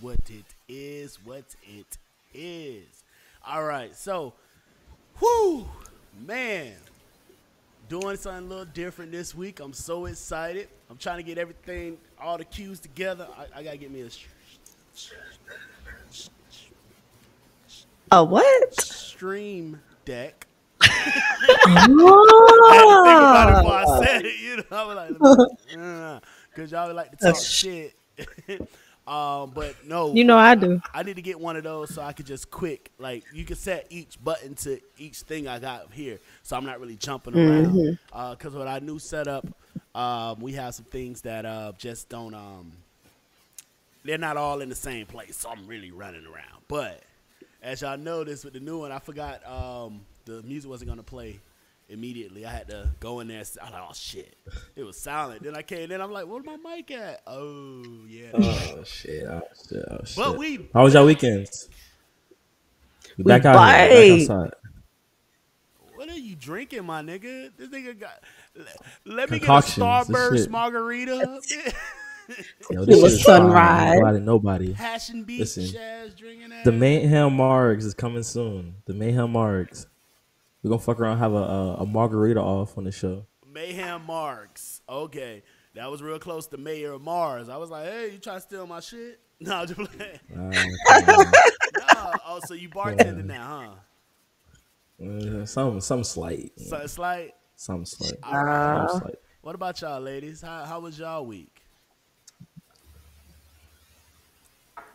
what it is. What it is. All right, so, whoo, man, doing something a little different this week. I'm so excited. I'm trying to get everything, all the cues together. I gotta get me a A what? stream deck. I had to think about it before I said it. I was like, because y'all would like to talk shit. But no, I do. I need to get one of those so I could just quick, like, you can set each button to each thing I got here, so I'm not really jumping around. Because with our new setup, we have some things that just don't, they're not all in the same place, so I'm really running around. But as y'all noticed with the new one, I forgot the music wasn't going to play immediately. I had to go in there. I was like, oh, shit. It was silent. Then I came in. I'm like, where's my mic at? Oh, yeah. Oh, shit. But how was y'all weekends? We Back outside. What are you drinking, my nigga? This nigga got. Let me get a Concoctions, Starburst margarita. Yo, It this was shit is fire. sunrise. Nobody. Passion Beach, Listen, Chaz drinking that. The Mayhem Margs is coming soon. The Mayhem Margs. We're gonna fuck around and have a margarita off on the show. Mayhem Marks. Okay. That was real close to Mayor of Mars. I was like, hey, you trying to steal my shit? No, I'm just playing. Oh, so you bartending now, huh? Some slight. So slight. Some slight. Some slight. What about y'all, ladies? How was y'all week?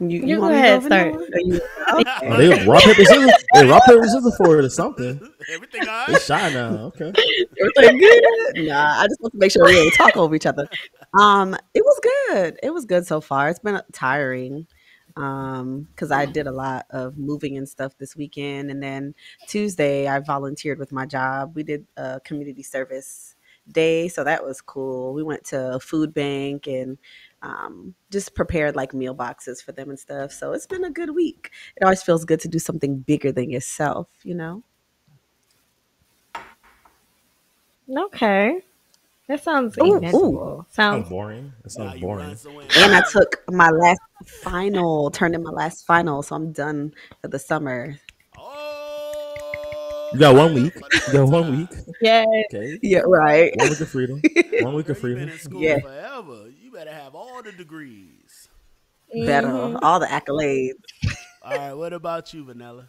You go want me ahead, to start. go over? They rock paper scissors. They rock paper scissors for it or something. Everything all They right? shy now. Okay. Everything good? Nah, I just want to make sure we don't talk over each other. It was good. It was good so far. It's been tiring because I did a lot of moving and stuff this weekend, and then Tuesday I volunteered with my job. We did a community service day, so that was cool. We went to a food bank and just prepared like meal boxes for them and stuff. So it's been a good week. It always feels good to do something bigger than yourself, you know? Okay. That sounds Ooh, eventful. Sounds boring. That Now sounds you run boring. somewhere. And I took my last final, turned in my last final, so I'm done for the summer. Oh, You got 1 week. for You that got 1 time. week. Yeah. Okay. Yeah, right. 1 week of freedom. 1 week Girl, of you been freedom. in school Yeah. forever. You better have all the degrees. Better, all the accolades. All right, what about you, Vanilla?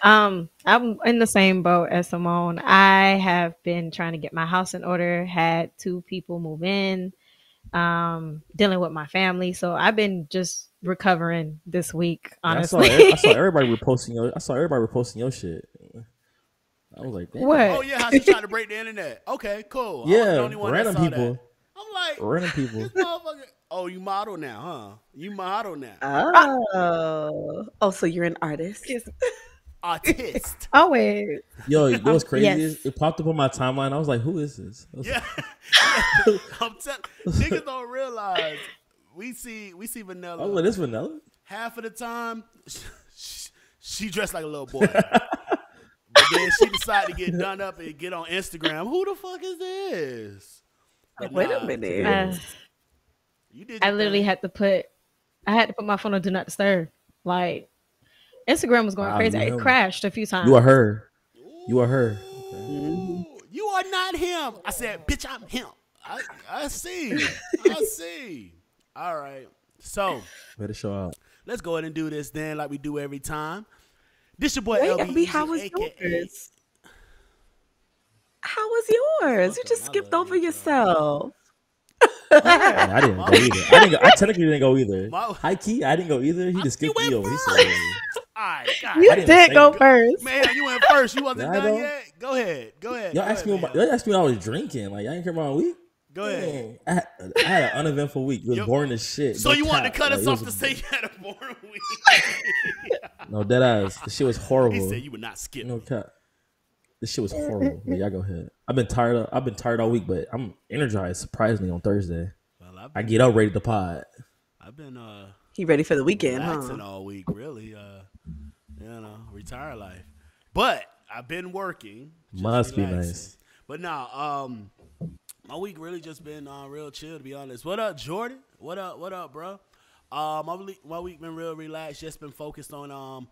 I'm in the same boat as Simone. I have been trying to get my house in order, had 2 people move in, dealing with my family. So I've been just recovering this week, Yeah, honestly. I saw everybody reposting your shit. I was like, damn. Oh, What? yeah, how she tried to break the internet. Okay, cool. I was the Yeah, only one random that saw people. that. I'm like, Random people. this motherfucker. Oh, you model now, huh? You model now. Oh, so you're an artist? Artist. Oh, wait. Yo, you know what's crazy? Yes. It popped up on my timeline. I was like, who is this? I was Yeah. I'm telling niggas don't realize we see Vanilla. like, this Vanilla? Half of the time, she dressed like a little boy. But then she decided to get done up and get on Instagram. Who the fuck is this? But Wait nah, a minute. you did. I your literally thing. had to put my phone on do not disturb. Like Instagram was going Wow, crazy. you It him. crashed a few times. You are her. You are her. Ooh, you are not him. I said, bitch, I'm him. I see. I see. All right. So Better show out. let's go ahead and do this then, like we do every time. This your boy Wait, LB, LB, how was AKA. yours? How was yours? You just skipped over yourself. I didn't go either. I technically didn't go either. My- High key, I didn't go either. He just You skipped me went over. He first. said, All right, God. You I didn't did say go it. first. Man, you went first. You wasn't Did I done though? yet. Go ahead. y'all asked me man. about, y'all asked me what I was drinking. Like, y'all didn't care about my week? Go ahead. I had an uneventful week. It was Yo, boring as shit. So No you wanted to cap. cut Like, us it off was- to say you had a boring week? No, dead ass. The shit was horrible. He said you would not skip. No cap. This shit was horrible. But y'all go ahead. I've been tired all week, but I'm energized surprisingly on Thursday. Well, I get up ready to pod. I've been You ready for the weekend, relaxing huh? all week, really. Retire life. But I've been working. just Must be relaxing. nice. But nah, my week really just been real chill, to be honest. What up, Jordan? What up, bro? My week been real relaxed. Just been focused on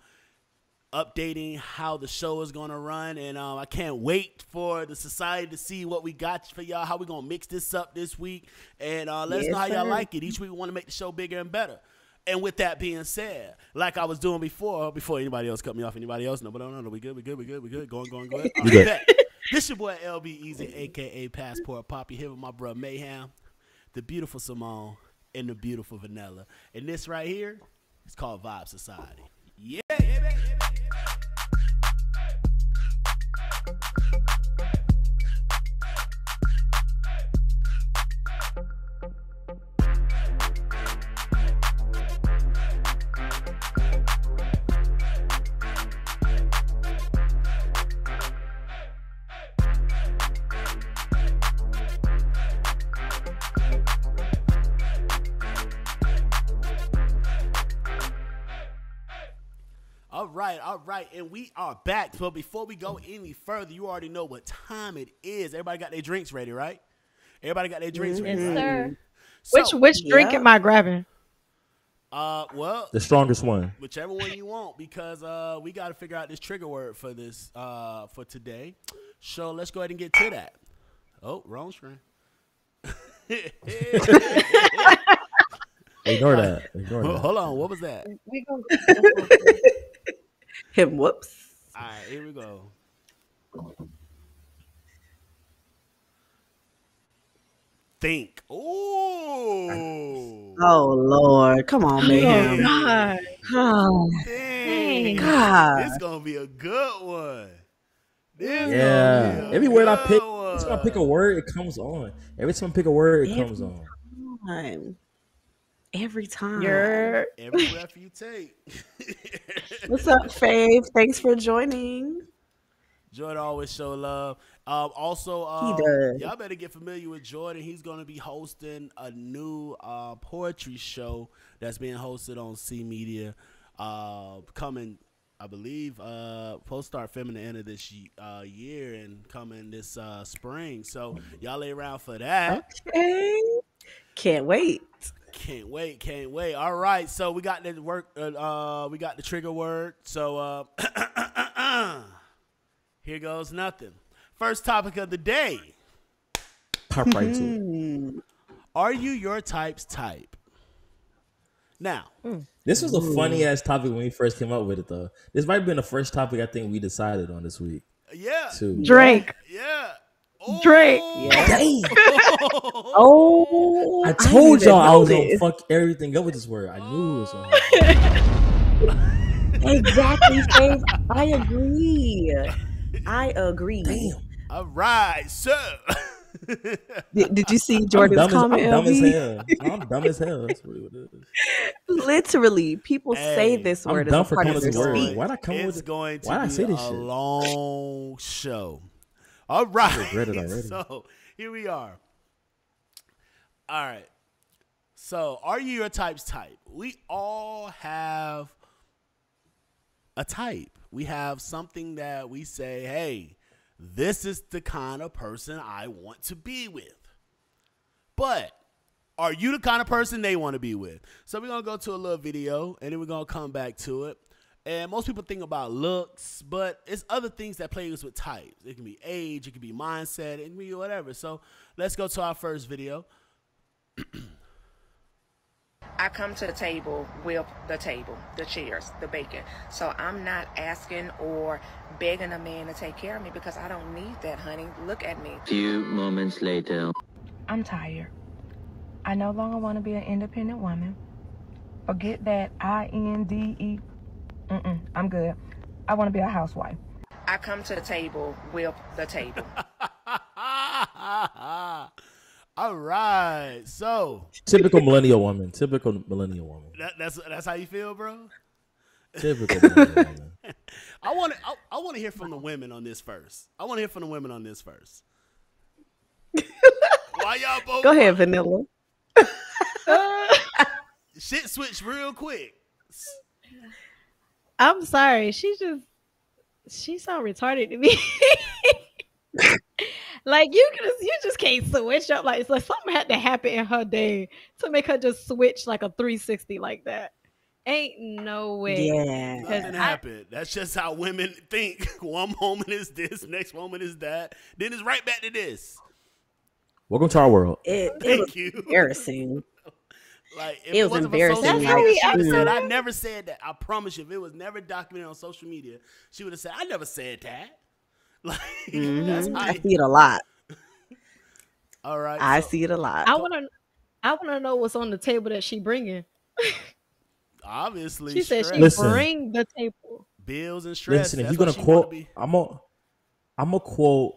updating how the show is gonna run, and I can't wait for the society to see what we got for y'all. How we gonna mix this up this week, and let us know how y'all like it. Each week we want to make the show bigger and better. And with that being said, like I was doing before anybody else cut me off, anybody else? No, we good. Go on. This your boy LB Easy, aka Passport Poppy, here with my bro Mayhem, the beautiful Simone, and the beautiful Vanilla. And this right here is called Vibe Society. Yeah. All right, and we are back. So before we go any further, you already know what time it is. Everybody got their drinks ready, right? Everybody got their drinks ready, yes, right? sir. So, Which drink am I grabbing? Well, The strongest one. whichever one you want, because we got to figure out this trigger word for this for today. So let's go ahead and get to that. Oh, wrong screen. Ignore that. Hold on, what was that? We gonna Him, whoops. All right, here we go. Think. Ooh. Oh Lord, come on, Mayhem. God. Oh, Dang. God. This gonna be a good one. This Yeah. gonna be a Every word I good pick, one. every time I pick a word, it comes on. Every time I pick a word, it comes on. time. Every time. You're Every breath you take. What's up, Fave? Thanks for joining. Jordan always show love. Also, He does. y'all better get familiar with Jordan. He's going to be hosting a new poetry show that's being hosted on C Media. Coming, I believe, supposed to start filming the end of this year and coming this spring. So y'all lay around for that. Okay. Can't wait. Can't wait. All right, so we got the work. We got the trigger word. So here goes nothing. First topic of the day. Pop right to it. Are you your type's type? Now, This was a funny ass topic when we first came up with it, though. This might have been the first topic I think we decided on this week, yeah, too. Drake. yeah. Oh, Drake. Dang. Oh, I told didn't y'all I know was gonna this. fuck everything up with this word. I knew it was gonna happen. Exactly, Fave. I agree. Damn. All right, so Did you see I'm Jordan's dumb, comment, I'm dumb as LB? hell. I'm dumb as hell. That's what it is. Literally, people say Hey, this I'm word done as a for part of coming their to word. speech. Why'd I come it's with it? going to Why'd I be say this a shit? long show. All right, regret it already. So here we are. All right. So, are you your type's type? We all have a type. We have something that we say, hey, this is the kind of person I want to be with. But are you the kind of person they want to be with? So we're going to go to a little video, and then we're going to come back to it. And most people think about looks, but it's other things that plays with types. It can be age, it can be mindset, it can be whatever. So let's go to our first video. I come to the table with the table, the chairs, the bacon. So I'm not asking or begging a man to take care of me because I don't need that, honey. Look at me. Few moments later. I'm tired. I no longer want to be an independent woman. Forget that INDE. I'm good. I want to be a housewife. I come to the table with the table. All right. So Typical millennial woman. that's how you feel, bro? Typical millennial woman. I want to hear from the women on this first. Why y'all both? Go ahead, Vanilla. Shit switched real quick. I'm sorry. She so retarded to me. Like you just can't switch up. Like it's like something had to happen in her day to make her just switch like a 360 like that. Ain't no way. Yeah. Cause Nothing I happened. That's just how women think. One moment is this, next moment is that. Then it's right back to this. Welcome to our world. It was Thank you. embarrassing. Like if It it was wasn't for social embarrassing. that's how media, Like, we she would have said, acting. "I never said that." I promise you, if it was never documented on social media, she would have said, "I never said that." Like that's how. I see it a lot. All right. I So see it a lot. I wanna know what's on the table that she bringing. obviously, She said she stress, Listen, bring the table. bills, and stress. listen. If That's you're what gonna she want to quote, be. I'm gonna quote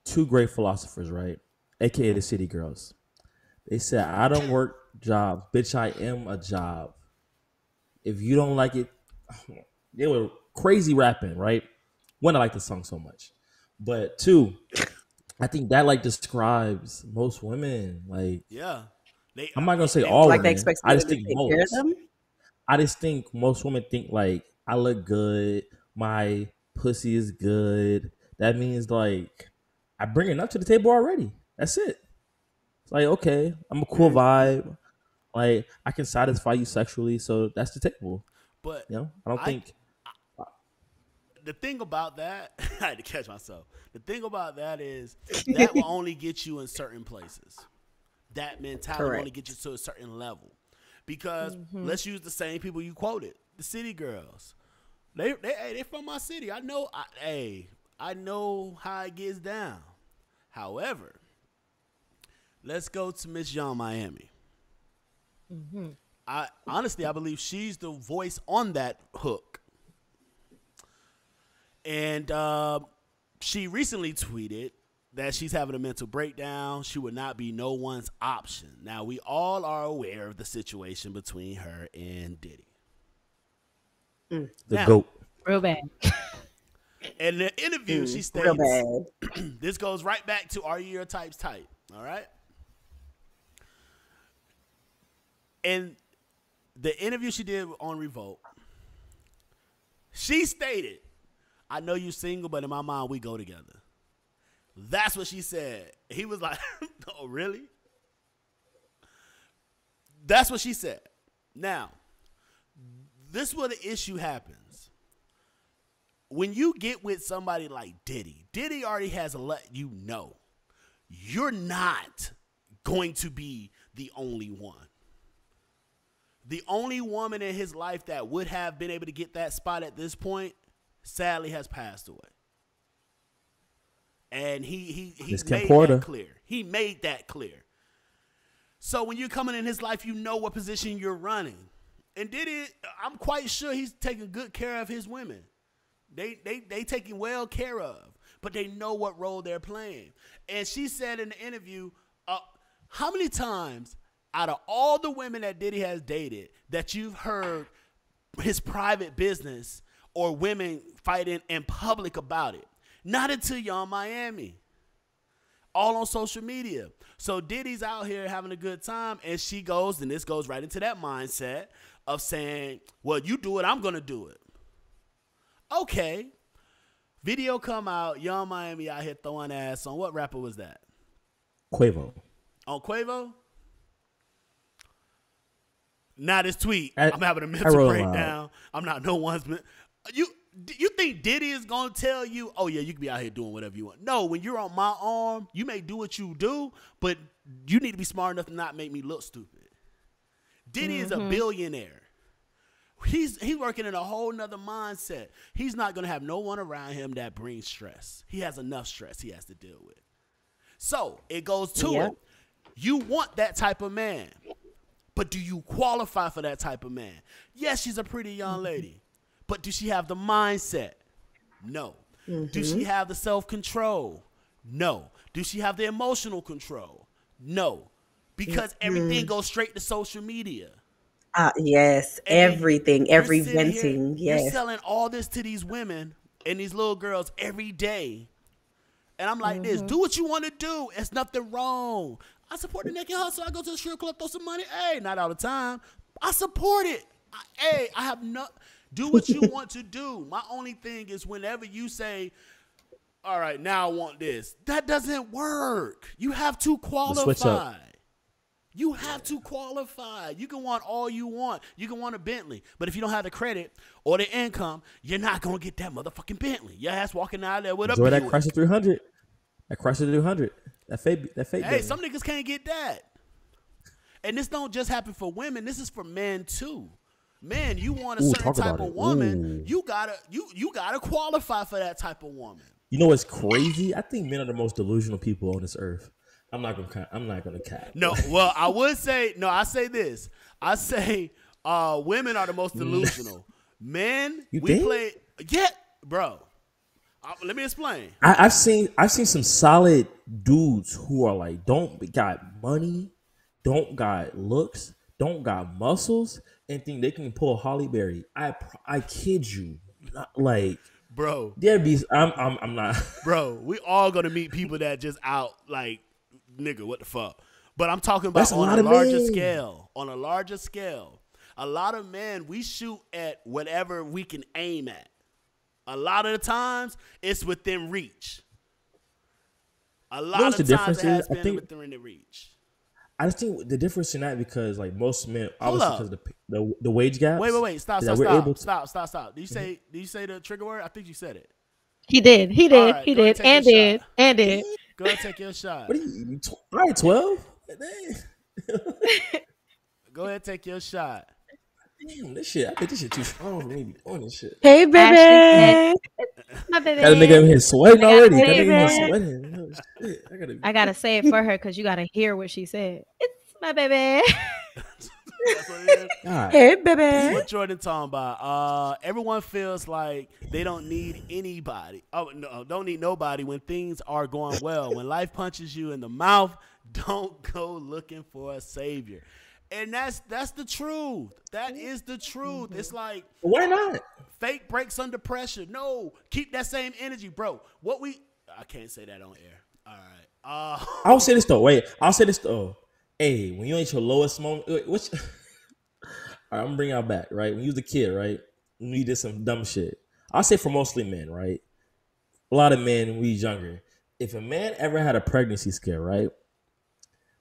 two great philosophers, right? AKA the City Girls. They said, "I don't work jobs, bitch. I am a job. If you don't like it," they were crazy rapping, right? One, I like the song so much, but two, I think that like describes most women. Like, Yeah. They. I'm not gonna say They. all Like they women. expect I somebody just to think take care of most. them. I just think most women think like I look good, my pussy is good. That means like I bring enough to the table already. That's it. It's like okay, I'm a cool vibe. Like I can satisfy you sexually, so that's the table. But You know, I don't I. think The thing about that, I had to catch myself. The thing about that is that will only get you in certain places. That mentality will only Correct. get you to a certain level. Because let's use the same people you quoted, the city girls. They from my city. I know how it gets down. However, let's go to Miss Young Miami. I honestly I believe she's the voice on that hook. And she recently tweeted that she's having a mental breakdown. She would not be no one's option. Now, we all are aware of the situation between her and Diddy. the Now, goat. Real bad. in the interview, she Real states, bad. this goes right back to are you your type's type, all right? In the interview she did on Revolt, she stated, I know you single, but in my mind, we go together. That's what she said. He was like, oh, really? That's what she said. Now, this is where the issue happens. When you get with somebody like Diddy, Diddy already has let you know you're not going to be the only one. The only woman in his life that would have been able to get that spot at this point, sadly, has passed away. And he Miss Kim made Porter. that clear. He made that clear. So when you're coming in his life, you know what position you're running. And Diddy, I'm quite sure he's taking good care of his women. They taking well care of, but they know what role they're playing. And she said in the interview, how many times out of all the women that Diddy has dated that you've heard his private business or women fighting in public about it? Not until Young Miami. All on social media. So Diddy's out here having a good time, and she goes, and this goes right into that mindset of saying, well, you do it, I'm going to do it. Okay. Video come out, Young Miami out here throwing ass on. What rapper was that? Quavo. On Quavo? Now this tweet, I I'm having a wrote mental it breakdown. I'm not no one's. You think Diddy is going to tell you, oh, yeah, you can be out here doing whatever you want? No, when you're on my arm, you may do what you do, but you need to be smart enough to not make me look stupid. Diddy is a billionaire. He's working in a whole nother mindset. He's not going to have no one around him that brings stress. He has enough stress he has to deal with. So it goes to it. You want that type of man, but do you qualify for that type of man? Yes, she's a pretty young lady. But do she have the mindset? No. Do she have the self-control? No. Do she have the emotional control? No. Because everything goes straight to social media. Yes, And everything, you're every sitting here, venting. You're Yes. selling all this to these women and these little girls every day. And I'm like this, do what you want to do. It's nothing wrong. I support the naked hustle. I go to the strip club, throw some money. Hey, not all the time. I support it. I have no... Do what you want to do. My only thing is whenever you say, all right, now I want this. That doesn't work. You have to The switch up. qualify. You have to qualify. You can want all you want. You can want a Bentley. But if you don't have the credit or the income, you're not going to get that motherfucking Bentley. Your ass walking out there with a Enjoy that Buick. Chrysler 300. That Chrysler 300. That fake Hey, Bentley. some niggas can't get that. And this don't just happen for women. This is for men too. Men, you want a Ooh, certain talk type about of it. woman, Ooh. you gotta qualify for that type of woman. You know what's crazy? I think men are the most delusional people on this earth. I'm not gonna cap. No, well, I would say no. I say this. I say women are the most delusional. Men, You we think? play. Yeah, bro. Let me explain. I've seen some solid dudes who are like don't got money, don't got looks, don't got muscles, and think they can pull a Holly Berry. I kid you, not, like Bro, there be. I'm not. bro, we all gonna meet people that just out like, nigga, what the fuck? But I'm talking about That's a on lot a of larger men. scale. On a larger scale, a lot of men, we shoot at whatever we can aim at. A lot of the times, it's within reach. A lot what's of the times, difference it has is? I been think- within the reach. I just think the difference in that because like most men, Hold obviously up. because of the wage gaps. Wait. Stop. is that we're able to- Stop. Did you say the trigger word? I think you said it. He did. He All did. right, He go ahead did. and And take your did. shot. And did. Go ahead and take your shot. What are you? All right, 12. Go ahead and take your shot. Damn, this shit. I think this shit too strong for me to be doing this shit. Hey, Ashley baby. My baby. Got a nigga in here sweating I got already. it, Got a nigga in here baby. sweating. Oh, shit. I gotta say it for her because you gotta hear what she said. It's my baby. That's what it is. God. Hey, This is baby. what Jordan talking about. Everyone feels like they don't need anybody. Oh no, don't need nobody when things are going well. When life punches you in the mouth, don't go looking for a savior. And that's the truth. That is the truth. It's like Why not? fake breaks under pressure. No, keep that same energy, bro. I can't say that on air. All right. I'll say this though. Wait, I'll say this though. Hey, when you ain't your lowest moment, all right, I'm gonna bring y'all back, right? When you was a kid, right? When you did some dumb shit. I'll say for mostly men, right? A lot of men when we was younger. If a man ever had a pregnancy scare, right?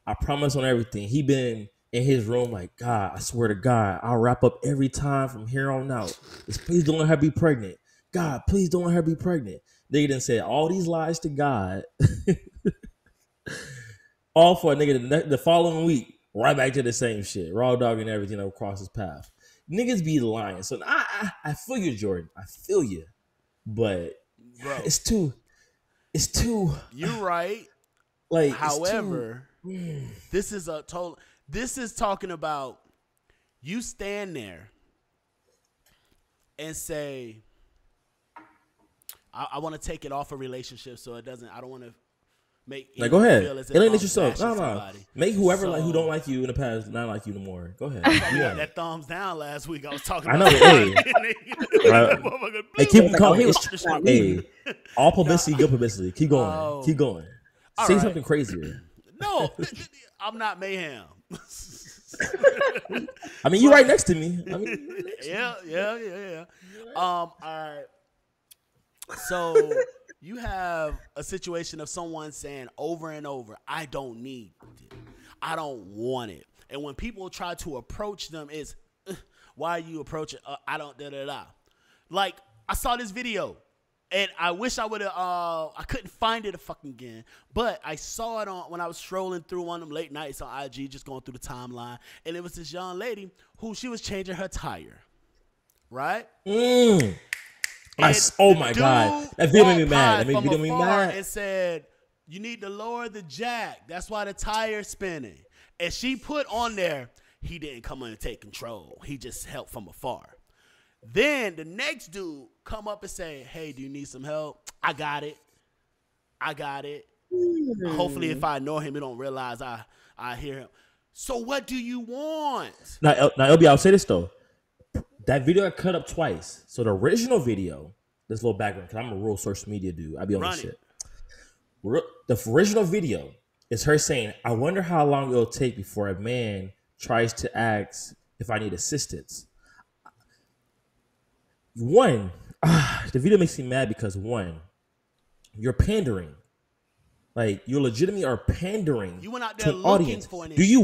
I promise on everything. He been in his room like, God, I swear to God, I'll wrap up every time from here on out. Just please don't let her be pregnant. God, please don't let her be pregnant. They done said all these lies to God. All for a nigga the following week, right back to the same shit. Raw dog and everything across his path. Niggas be lying. So I feel you, Jordan. I feel you. But Bro, it's too you're right. like However, this is talking about you stand there and say, I want to take it off a relationship so I don't want to make like, go ahead. feel as if Alienate I'm yourself. bashing No. somebody. Make whoever So- like who don't like you in the past not like you no more. Go ahead. I You got want that it. thumbs down last week. I was talking I about know, hey. Right. Hey, keep them Oh, coming. he was It's- trying Hey, all publicity, good publicity. Keep going. Oh. Keep going. All Say right. something crazier. No, I'm not mayhem. I mean, you right next to me. I mean, you right next to me. Yeah. All right. So you have a situation of someone saying over and over, I don't need it. I don't want it. And when people try to approach them, it's, why are you approaching? I don't, da-da-da. Like, I saw this video. And I wish I would have, I couldn't find it fucking again. But I saw it when I was strolling through one of them late nights on IG, just going through the timeline. And it was this young lady who she was changing her tire. Right? Oh And my the God. dude That video made me walked mad. by That video from made me afar mad. and said, you need to lower the jack. That's why the tire's spinning. And she put on there, he didn't come in and take control. He just helped from afar. Then the next dude come up and say, hey, do you need some help? I got it. Hopefully if I ignore him, he don't realize I hear him. So what do you want? Now, LB, I'll say this though. That video got cut up twice. So the original video, this little background, because I'm a real social media dude. I be on Run this it. shit. The original video is her saying, I wonder how long it'll take before a man tries to ask if I need assistance. One, the video makes me mad because one, you're pandering. Like you legitimately are pandering You went out to there an looking audience. for an Do issue. you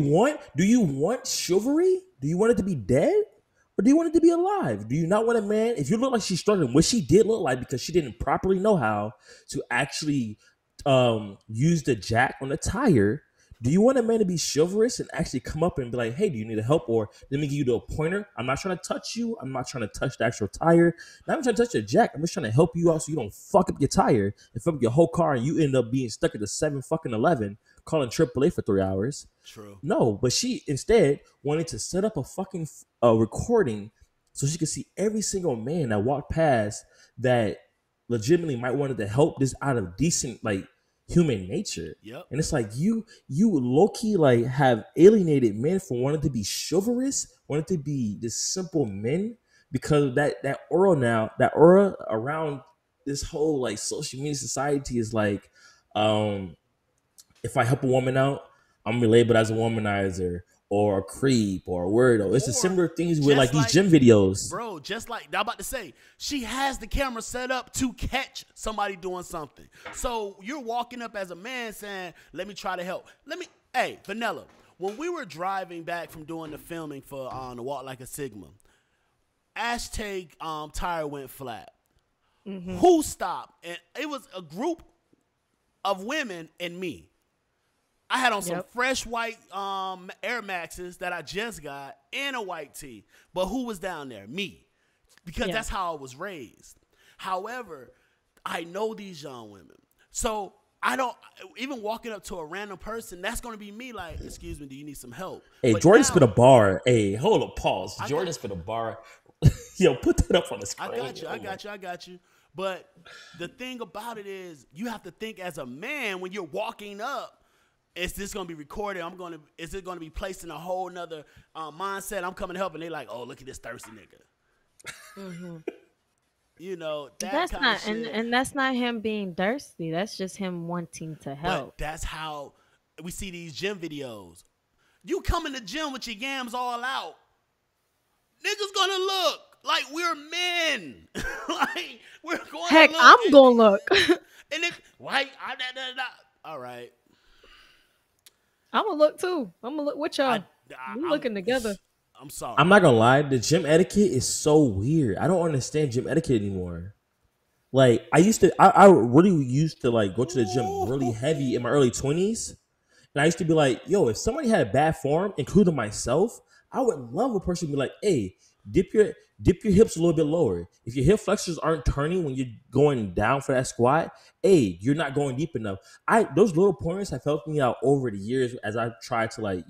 want chivalry? Do you want it to be dead? Or do you want it to be alive? Do you not want a man? If you look like she's struggling, which she did look like because she didn't properly know how to actually use the jack on the tire, do you want a man to be chivalrous and actually come up and be like, hey, do you need help? Or let me give you the pointer. I'm not trying to touch you. I'm not trying to touch the actual tire. Not even trying to touch your jack. I'm just trying to help you out so you don't fuck up your tire and fuck up your whole car and you end up being stuck at the 7-11 calling AAA for 3 hours. True. No, but she instead wanted to set up a fucking recording so she could see every single man that walked past that legitimately might wanted to help this out of decent like human nature. Yep. And it's like you low-key like have alienated men from wanting to be chivalrous, wanting to be this simple men because of that aura around this whole like social media society is like if I help a woman out, I'm gonna be labeled as a womanizer or a creep or a weirdo. It's the Or similar things with like these like, gym videos. bro, just like I'm about to say, she has the camera set up to catch somebody doing something. So you're walking up as a man saying, let me try to help. Hey, Vanilla, when we were driving back from doing the filming for the Walk Like a Sigma, Ashtag tire went flat. Mm-hmm. Who stopped? And it was a group of women and me. I had on some fresh white Air Maxes that I just got and a white tee. But who was down there? Me. Because that's how I was raised. However, I know these young women. So I don't, even walking up to a random person, that's going to be me like, excuse me, do you need some help? Hey, but Jordan now, spit a bar. Hey, hold up, pause. Jordan spit a bar. Yo, put that up on the screen. I got you. But the thing about it is, you have to think as a man when you're walking up, is this going to be recorded? Is it going to be placed in a whole nother mindset? I'm coming to help, and they're like, oh, look at this thirsty nigga. Mm-hmm. You know, that's not, and that's not him being thirsty. That's just him wanting to help. But that's how we see these gym videos. You come in the gym with your yams all out, niggas gonna look like we're men. Like we're going. Heck, to look I'm gonna look. And it, right? All right. I'm gonna look too. I'm gonna look with y'all. We looking together. I'm sorry. I'm not gonna lie. The gym etiquette is so weird. I don't understand gym etiquette anymore. Like I really used to like go to the gym really heavy in my early 20s. And I used to be like, yo, if somebody had bad form, including myself, I would love a person to be like, hey, dip your hips a little bit lower. If your hip flexors aren't turning when you're going down for that squat, hey, you're not going deep enough. Those little pointers have helped me out over the years as I try to like,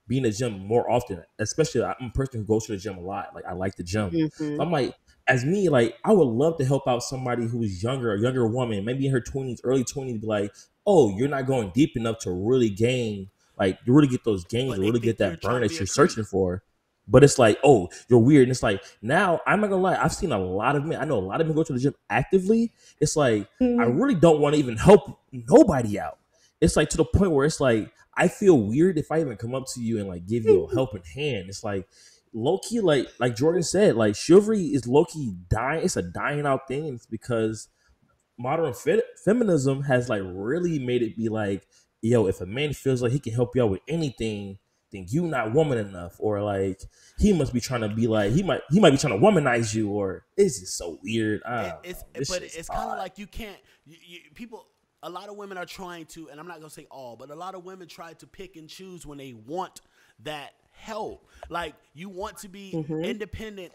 be in the gym more often. Especially I'm a person who goes to the gym a lot. Like I like the gym. Mm-hmm. So I'm like, as me, like I would love to help out somebody who's younger, a younger woman, maybe in her 20s, early 20s, be like, oh, you're not going deep enough to really gain, like to really get those gains, or really get that burn that you're searching for. But it's like, oh, you're weird. And it's like, now, I'm not gonna lie, I've seen a lot of men, I know a lot of men go to the gym actively. It's like, I really don't want to even help nobody out. It's like to the point where it's like, I feel weird if I even come up to you and like give you a helping hand. It's like, low-key, like Jordan said, like chivalry is low-key dying. It's a dying out thing. And it's because modern feminism has like really made it be like, yo, if a man feels like he can help you out with anything, then you not woman enough, or like he must be trying to be like he might be trying to womanize you, or it's just so weird. It's kind of like you can't. People, a lot of women are trying to, and I'm not gonna say all, but a lot of women try to pick and choose when they want that help. Like you want to be independent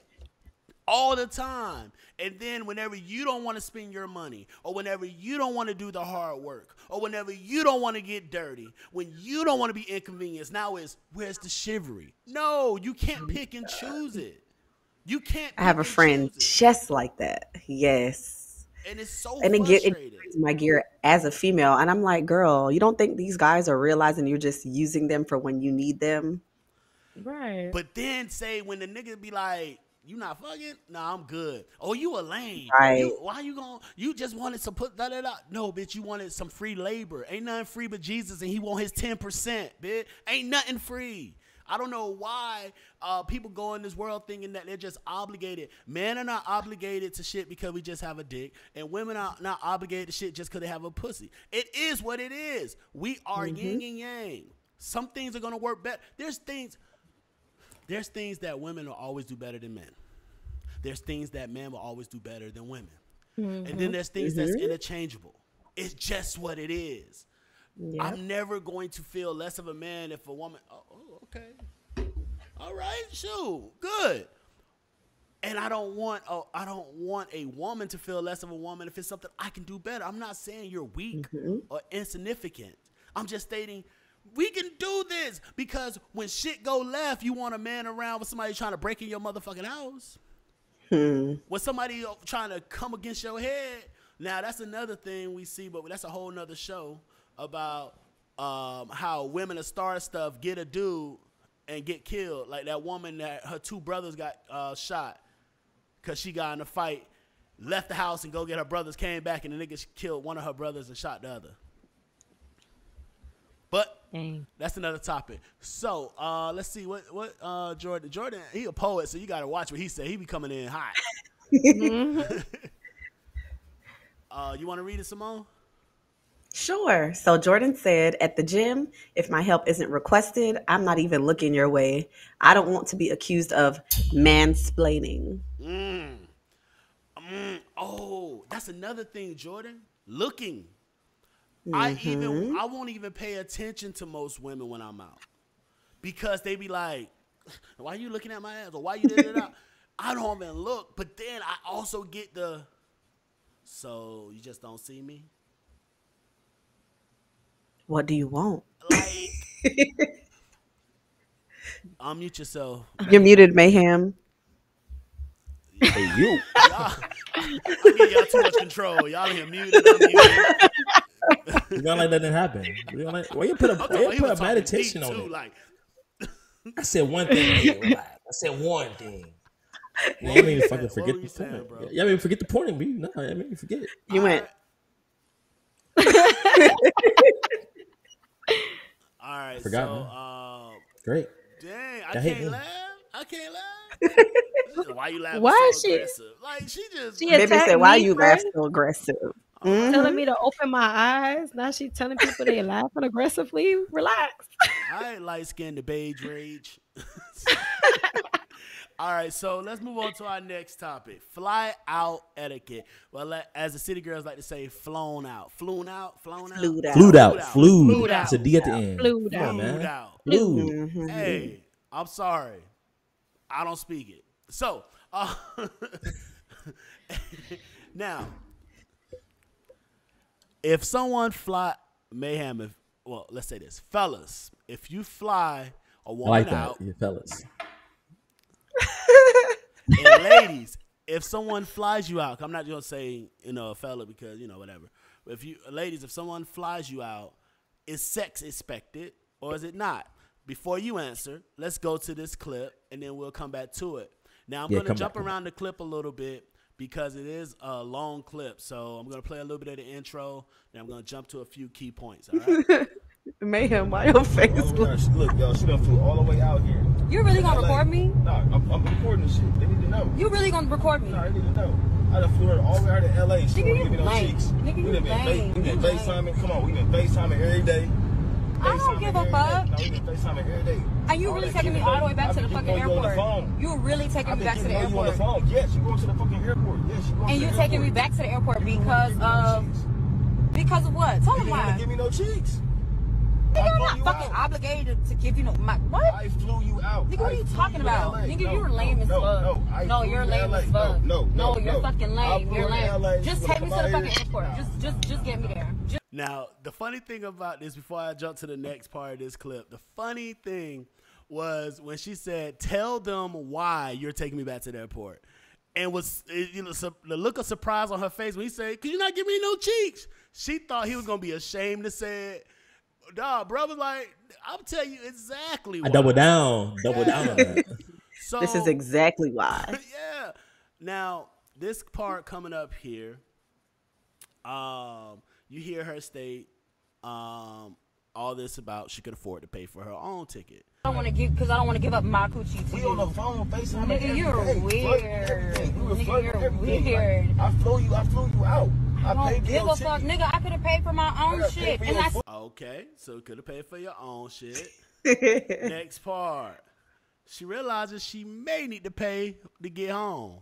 all the time, and then whenever you don't want to spend your money, or whenever you don't want to do the hard work, or whenever you don't want to get dirty, when you don't want to be inconvenienced, now is where's the chivalry? No, you can't pick and choose it. You can't. I have a friend just like that. Yes, and it's so and frustrating. It gets my gear as a female, and I'm like, girl, you don't think these guys are realizing you're just using them for when you need them? Right. But then say when the nigga be like, you not fucking? Nah, I'm good. Oh, you a lame. Right. You just wanted to put that out. No, bitch, you wanted some free labor. Ain't nothing free but Jesus, and he want his 10%, bitch. Ain't nothing free. I don't know why people go in this world thinking that they're just obligated. Men are not obligated to shit because we just have a dick, and women are not obligated to shit just because they have a pussy. It is what it is. We are yin and yang. Some things are gonna work better. There's things that women will always do better than men. There's things that men will always do better than women. And then there's things that's interchangeable. It's just what it is. Yep. I'm never going to feel less of a man if a woman, okay. All right, shoot, good. And I don't want a woman to feel less of a woman if it's something I can do better. I'm not saying you're weak or insignificant. I'm just stating we can do this, because when shit go left, you want a man around with somebody trying to break in your motherfucking house. When somebody trying to come against your head, now that's another thing we see, but that's a whole nother show about how women that start stuff get a dude and get killed. Like that woman that her two brothers got shot because she got in a fight, left the house and go get her brothers, came back, and the nigga killed one of her brothers and shot the other. But that's another topic. So let's see what Jordan, he a poet, so you got to watch what he said. He be coming in hot. You want to read it, Simone? Sure. So Jordan said, at the gym, if my help isn't requested, I'm not even looking your way. I don't want to be accused of mansplaining. Oh, that's another thing, Jordan. Looking. I won't even pay attention to most women when I'm out, because they be like, why are you looking at my ass? Or why you did it out? I don't even look. But then I also get so you just don't see me? What do you want? Like, unmute yourself. You're muted, Mayhem. Hey, you. I give y'all too much control. Y'all here muted, unmuted. You don't like that didn't happen. Why you put a meditation on it? Like, I said one thing. Hey, relax. I said one thing. You made me fucking forget the point. Bro? Yeah, I mean, forget the point of me. No, I made me forget. You went. All right. Forgot, so, great. Dang, I can't laugh. Why you laughing? Why so she aggressive? Like she Baby said, "Why you laugh so aggressive?" Telling me to open my eyes. Now she telling people they laughing aggressively. Relax. I ain't light skinned, the beige rage. All right, so let's move on to our next topic: fly out etiquette. Well, as the city girls like to say, flown out. Flew out. It's a D at the end. Flew out. Hey, I'm sorry. I don't speak it. So, now, if someone Mayhem, let's say this. Fellas, if you fly a woman out. Yeah, fellas. And ladies, if someone flies you out, I'm not going to say, a fella because, whatever. But if someone flies you out, is sex expected or is it not? Before you answer, let's go to this clip and then we'll come back to it. Now, I'm going to jump around the clip a little bit because it is a long clip. So I'm going to play a little bit of the intro, then I'm going to jump to a few key points. All right? Mayhem, why your face? Look, y'all, she done flew all the way out here. You really gonna record me? No, I'm recording this shit. They need to know. You really gonna record me? No, they need to know. I done flew her all the way out to LA. She won't give me no cheeks. Nigga, you lame. We been FaceTiming. Come on, we been FaceTiming every day. I don't give a fuck. No, we been FaceTiming every day. And you really taking me all the way back to the fucking airport? You really taking me back to the airport? You on the phone? Yes, you going to the fucking airport. Yes, you going. And you taking me back to the airport because of what? Tell them why. You give me no cheeks. Nigga, I'm not fucking obligated to give you no what? I flew you out. Nigga, what are you talking about? Nigga, you're lame as fuck. No, you're lame as fuck. No, you're fucking lame. You're lame. Just take me to the fucking airport. Just get me there. Now, the funny thing about this, before I jump to the next part of this clip, the funny thing was when she said, "Tell them why you're taking me back to the airport," and the look of surprise on her face when he said, "Could you not give me no cheeks?" She thought he was gonna be ashamed to say it. Nah, bro was like, I'll tell you exactly why. I double down on that. So this is exactly why. Yeah. Now, this part coming up here, you hear her state, all this about she could afford to pay for her own ticket. I don't want to give because I don't want to give up my coochie to We you. on the phone, FaceTime. Nigga, you're weird. Nigga, you're weird. I flew you out. I don't give a fuck, nigga. I could have paid for my own shit, and I. Okay, so could have paid for your own shit. Next part, she realizes she may need to pay to get home.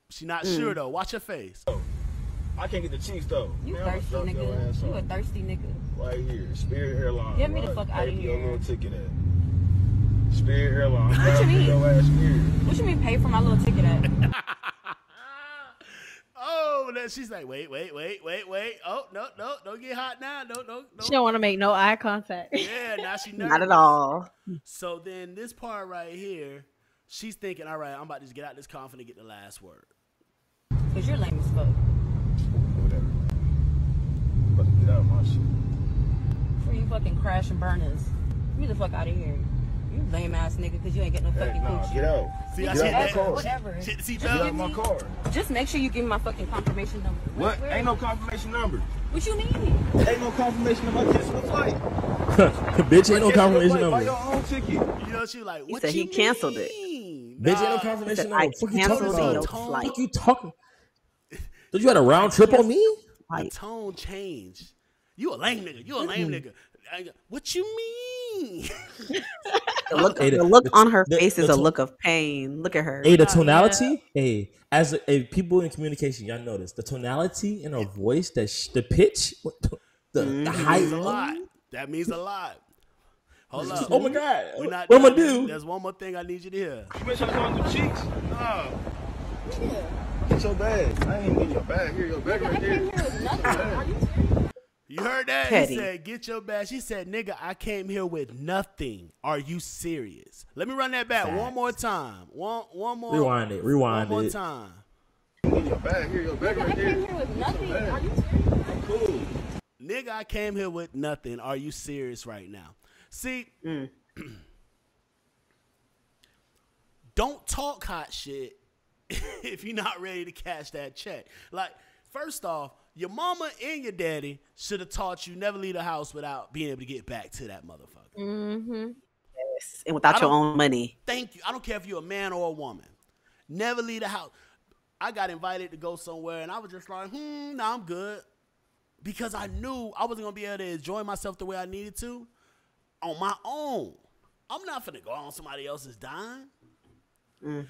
She not sure though. Watch her face. I can't get the cheeks though. You thirsty nigga. You a thirsty nigga. Right here, Spirit Airlines. Get me the fuck out of Pay here. your little ticket at Spirit Airlines. What you mean? Your ass Spirit. What you mean pay for my little ticket at? Oh, then she's like, wait. Oh, no, don't get hot now. No. She don't want to make no eye contact. Yeah, now she nervous. Not at all. So then this part right here, she's thinking, all right, I'm about to just get out this confident and get the last word. Cause you're lame as fuck. Whatever. I'm about to get out of my shit. Before you fucking crash and burn us. Get me the fuck out of here. You lame ass nigga, cause you ain't getting no fucking coochie. Get out. See, I Get see out my that. car. Whatever. Get out of my car. Just make sure you give me my fucking confirmation number. What? Where- Ain't no confirmation number. What you mean? Ain't no confirmation number. I just the flight. Bitch, ain't no confirmation Buy number. your own ticket. You know, she was like, what said you he canceled it. mean? Bitch, ain't no Nah, confirmation said, number. I Fuck you talking canceled your about? tone. flight. Fuck you talking? Did you had a round trip on me? The Like, tone changed. You a lame nigga. You a lame nigga. What you mean? the look on her the- face is the a to- look of pain. Look at her. Hey, the tonality. Hey, as people in communication, y'all notice the tonality in her voice, the pitch, the height. means a lot. That means a lot. Hold up. Oh my God! We're not What am I done. do? There's one more thing I need you to hear. You mentioned going through cheeks. No. Get your bag. I ain't even get your bag. Here, your bag right there. You heard that? Petty. He said, get your bag. She said, nigga, I came here with nothing. Are you serious? Let me run that back one more time. One more. Rewind it. One more time. Get your bag. Here, your bag right there. with nothing. Are you serious? I'm cool. Nigga, I came here with nothing. Are you serious right now? See, don't talk hot shit if you're not ready to cash that check. Like, first off, your mama and your daddy should have taught you never leave the house without being able to get back to that motherfucker. Yes. And without your own money. Thank you. I don't care if you're a man or a woman. Never leave the house. I got invited to go somewhere, and I was just like, nah, I'm good. Because I knew I wasn't going to be able to enjoy myself the way I needed to on my own. I'm not finna go on somebody else's dime.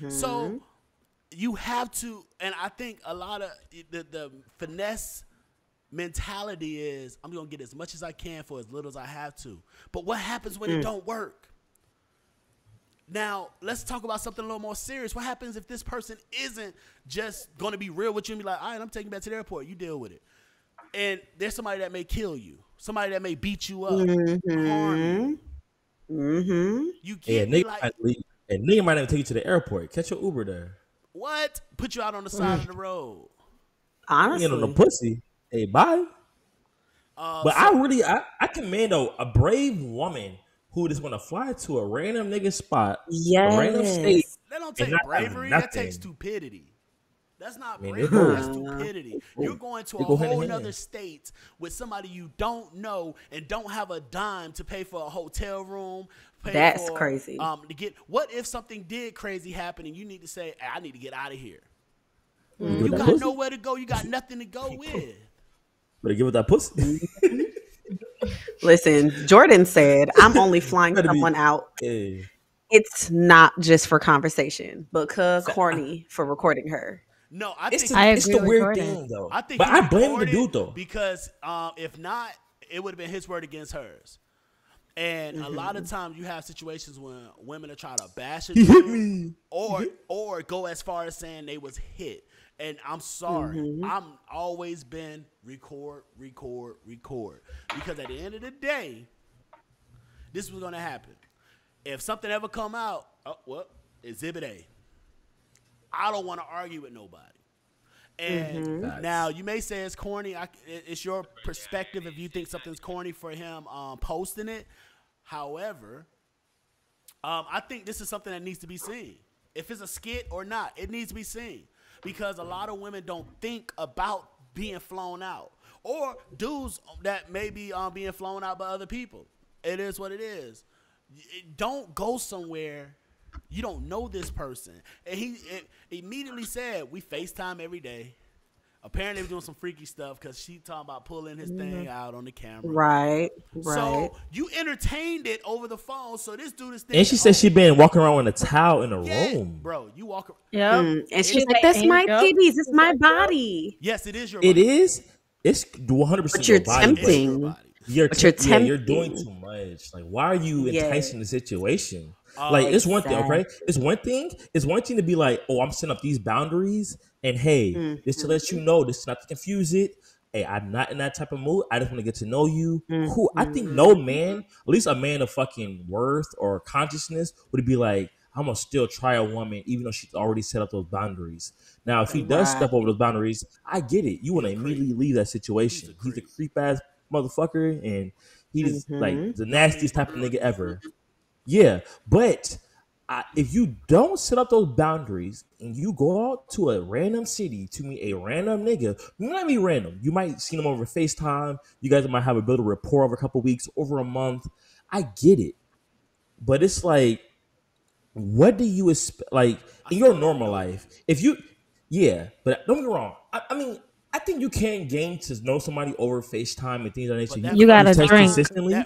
So you have to, and I think a lot of the finesse mentality is, I'm going to get as much as I can for as little as I have to. But what happens when it don't work? Now, let's talk about something a little more serious. What happens if this person isn't just going to be real with you and be like, all right, I'm taking you back to the airport. You deal with it. And there's somebody that may kill you. Somebody that may beat you up. Harm you. You can't be like, nigga might even take you to the airport. Catch your Uber there. what? Put you out on the side of the road. Honestly. Get on the pussy. Hey, bye. But I commend a brave woman who just want to fly to a random nigga spot, a random state. That don't take not have bravery. That nothing. takes stupidity. That's not Man, bravery. it That's stupidity. You're going to a They go hand in whole hand. nother state with somebody you don't know and don't have a dime to pay for a hotel room. That's crazy. To get. What if something did crazy happen and you need to say, hey, I need to get out of here? Give You it that got pussy. nowhere to go. You got nothing to go with. Better give it that pussy. Listen, Jordan said, I'm only flying Better be- someone out. Hey. It's not just for conversation, but corny for recording her. No, I It's think the, I it's the agree with weird Jordan. thing though. I think but he I blame the recorded dude though. because if not, it would have been his word against hers. And a lot of times you have situations when women are trying to bash a He hit dude me. or go as far as saying they was hit. And I'm sorry, I'm always been record. Because at the end of the day, this was gonna happen. If something ever come out, Exhibit A. I don't want to argue with nobody. And now you may say it's corny. It's your perspective if you think something's corny for him posting it. However, I think this is something that needs to be seen. If it's a skit or not, it needs to be seen. Because a lot of women don't think about being flown out or dudes that may be being flown out by other people. It is what it is. Don't go somewhere you don't know this person. And he immediately said, we FaceTime every day. Apparently, he was doing some freaky stuff because she talking about pulling his thing out on the camera. Right. So you entertained it over the phone. So this dude is thinking, and she said she been walking around with a towel in a room. Bro, you walk around. Yeah. And she's like, that's my titties. It's my body. Yes, it is your body. It is. It's 100% But you're your body. tempting. You're tempting. Yeah, you're doing too much. Like, why are you enticing the situation? Like, it's one thing, okay? It's one thing. It's one thing to be like, oh, I'm setting up these boundaries, and hey, just to let you know, this is not to confuse it. Hey, I'm not in that type of mood. I just want to get to know you. Cool. I think no man, at least a man of fucking worth or consciousness, would be like, I'm gonna still try a woman, even though she's already set up those boundaries. Now, if he does step over those boundaries, I get it. You want to immediately leave that situation. He's a creep ass motherfucker, and he's like the nastiest type of nigga ever. Yeah, but if you don't set up those boundaries and you go out to a random city to meet a random nigga, you might be random. You might see them over FaceTime. You guys might have a bit of rapport over a couple weeks, over a month. I get it, but it's like, what do you expect? Like in your normal life, if you, but don't get me wrong. I mean, I think you can gain to know somebody over FaceTime and things of that nature. You gotta drink consistently.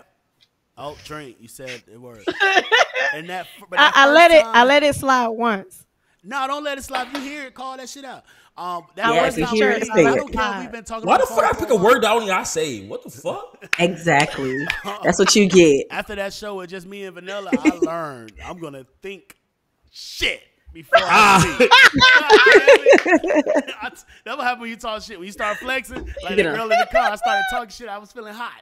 Drink. You said it worked. And I let it slide once. No, don't let it slide. You hear it, call that shit out. I don't care. We've been talking. Why the fuck I pick a word that only I say? What the fuck? Exactly. That's what you get. After that show with just me and Vanilla, I learned I'm gonna think shit before I speak. That's what happens when you talk shit. When you start flexing, like the girl in the car, I started talking shit. I was feeling hot.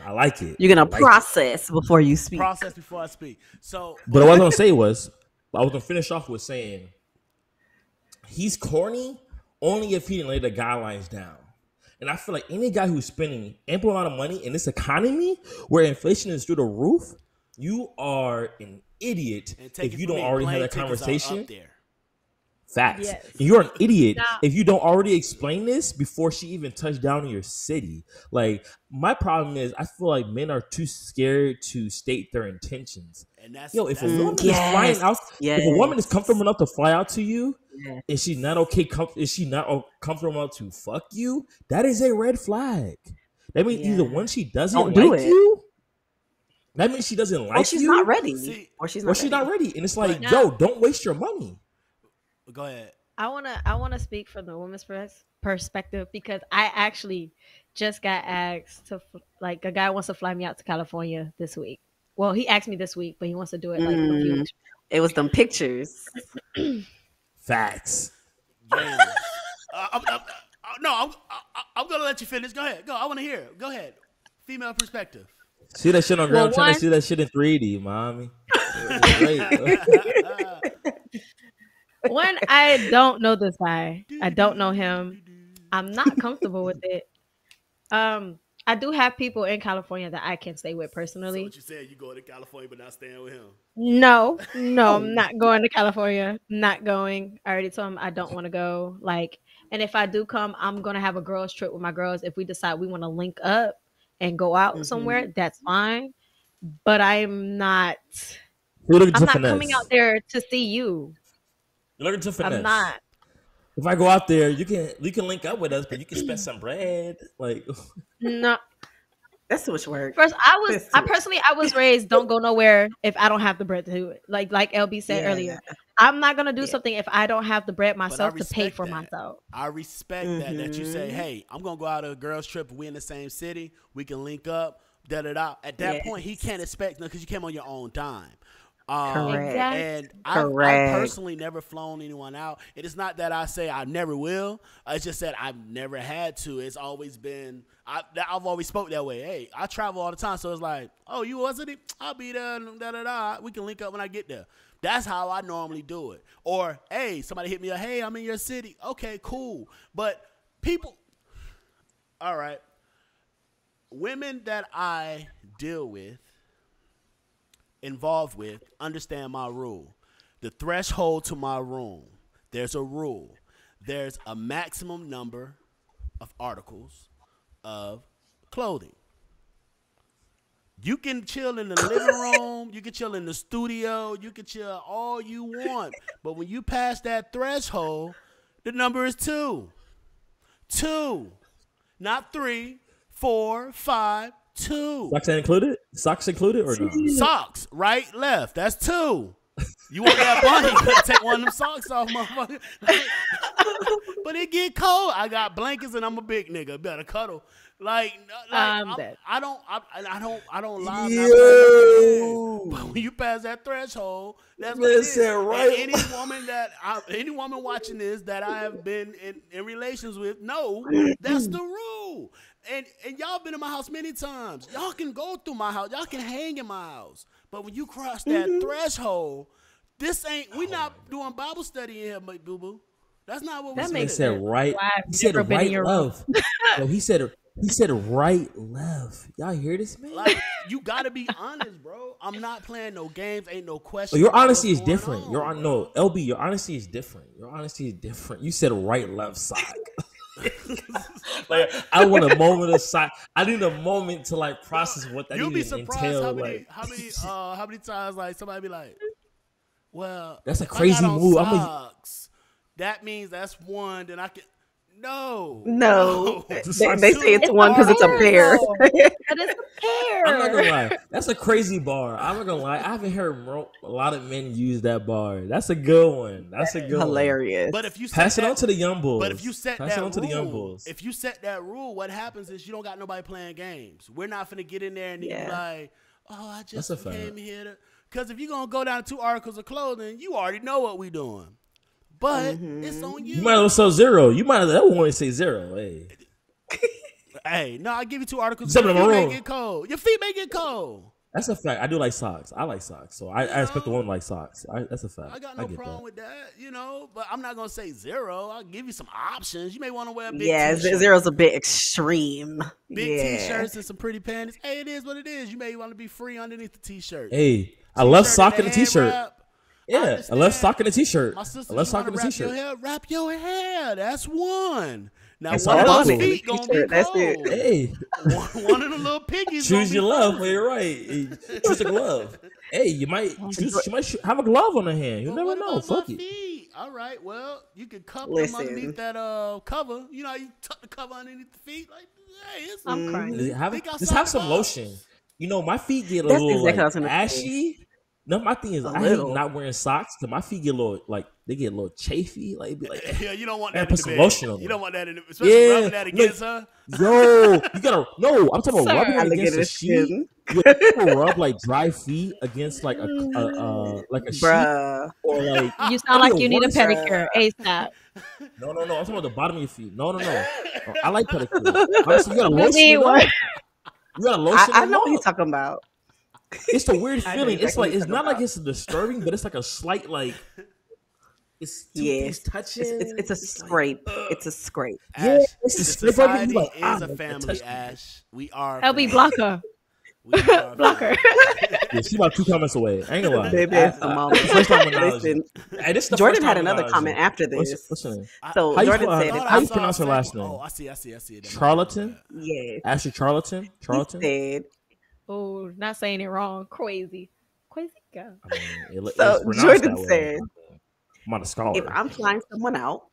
I like it. You're gonna process before you speak. Process before I speak. So, but what I was gonna say was, I was gonna finish off with saying, he's corny only if he didn't lay the guidelines down. And I feel like any guy who's spending ample amount of money in this economy where inflation is through the roof, you are an idiot if you don't already have that conversation. Facts. Yes. You're an idiot if you don't already explain this before she even touched down in your city. Like, my problem is I feel like men are too scared to state their intentions. And that's, if a woman is flying out, if a woman is comfortable enough to fly out to you, and she's not comfortable enough to fuck you, that is a red flag. That means either one, she doesn't like you. That means she doesn't like you. Or she's not ready. Or she's not ready. And it's like, yo, don't waste your money. Go ahead. I wanna speak from the woman's perspective because I actually just got asked to, like, a guy wants to fly me out to California this week. Well, he asked me this week, but he wants to do it like a few weeks. It was them pictures. Facts. Yeah. I'm gonna let you finish. Go ahead. Go. I want to hear it. Go ahead. Female perspective. See that shit on ground. I'm trying to see that shit in 3D, mommy. One, I don't know this guy. I don't know him. I'm not comfortable with it. I do have people in California that I can stay with personally. So what you said, you go to California but not staying with him? No, I'm not going to California. Not going. I already told him I don't want to go. Like, and if I do come, I'm gonna have a girls trip with my girls. If we decide we want to link up and go out somewhere, that's fine. But I'm not. I'm not coming out there to see you. You're looking to finesse. I'm not. If I go out there, you can link up with us, but you can spend some bread. Like, no, that's too much work. First, I was raised, don't go nowhere if I don't have the bread to do it. Like LB said earlier, I'm not gonna do something if I don't have the bread myself to pay for myself. I respect that you say, hey, I'm gonna go out on a girls trip. We in the same city. We can link up. At that point, he can't expect because you came on your own dime. Correct. And I've personally never flown anyone out. It is not that I say I never will. It's just that I've never had to. It's always been I've always spoke that way. Hey, I travel all the time, so it's like, oh, you wasn't it? I'll be there. We can link up when I get there. That's how I normally do it. Or hey, somebody hit me up. Hey, I'm in your city. Okay, cool. But people, all right, women that I deal with, involved with, understand my rule. The threshold to my room, there's a rule. There's a maximum number of articles of clothing. You can chill in the living room, you can chill in the studio, you can chill all you want. But when you pass that threshold, the number is 2. 2. Not 3, 4, 5, 2. Socks included? Socks included or not? Socks, right, left. That's 2. You want that bunny? You gotta take one of them socks off, motherfucker. But it get cold. I got blankets and I'm a big nigga. Better cuddle. Like I don't lie. Yo. But when you pass that threshold, that's Man what it is. said right. And any woman watching this that I have been in relations with, no, that's the rule. And y'all been in my house many times. Y'all can go through my house. Y'all can hang in my house. But when you cross that threshold, we not doing Bible study in here, boo boo. That's not what we said. Right. He said right love. No, he said right left. Y'all hear this, man? Like, you gotta be honest, bro. I'm not playing no games. Ain't no question. Your honesty is different. LB, your honesty is different. Your honesty is different. You said right left sock. Like, I want a moment of silence. I need a moment to like process what that. You'll be surprised entail, how many times like somebody be like, "Well, that's a crazy move." That means that's 1. Then I can. No. They say it's 1 because it's a pair. That is a pair. I'm not gonna lie. That's a crazy bar. I'm not gonna lie. I haven't heard a lot of men use that bar. That's a good one. That's a good hilarious. one. But if you pass it on to the young bulls. But if you set if you set that rule, what happens is you don't got nobody playing games. We're not finna get in there and be like, "Oh, I just came here to." Because if you're gonna go down 2 articles of clothing, you already know what we doing. But it's on you. You might as well sell 0. You might as well want to say 0. Hey. Hey, no, I give you 2 articles. Your feet may get cold. Your feet may get cold. That's a fact. I do like socks. I like socks. So I expect the woman like socks. That's a fact. I got no problem with that, but I'm not going to say 0. I'll give you some options. You may want to wear a big t-shirt. 0's a bit extreme. Big t-shirts and some pretty panties. Hey, it is what it is. You may want to be free underneath the t-shirt. Hey, I love sock and a t-shirt. Yeah, I love sock and a t-shirt. My sister, I love sock and a t-shirt. Wrap your hair. That's 1. Now, one of those feet going to be cold. That's it. Hey. One of the little piggies. Choose your love. Well, you're right. Choose a glove. Hey, you might have a glove on the hand. You never know. Fuck it. Feet? All right. Well, you can cup them underneath that cover. You tuck the cover underneath the feet. Like, hey, I'm crying. Just have some lotion. My feet get a little ashy. No, my thing is I hate not wearing socks because my feet get a little they get a little chafy. Yeah, you don't want that. Put some lotion on them. You don't want that in especially rubbing that against her. Yo, you gotta I'm talking about rubbing it against a sheet. People rub dry feet against a sheet or you sound like you need a pedicure ASAP. No. I'm talking about the bottom of your feet. No. I like pedicure. Honestly, you gotta lotion it up. You gotta lotion it up. I know what you're talking about. It's a weird feeling. It's it's not like it's disturbing, but it's like a slight it's touching. It's a scrape. It's a scrape. Ash, society is a family. Ash, we are. LB blocker. Blocker. Yeah, she's about 2 comments away. I ain't gonna lie. Baby, listen, Jordan had another comment after this. Listen. So Jordan said, "How you pronounce her last name?" Oh, I see it. Charlatan. Yeah. Ashley Charlatan. He said, oh, not saying it wrong. Crazy girl. So Jordan said, I'm not a scholar. If I'm flying someone out,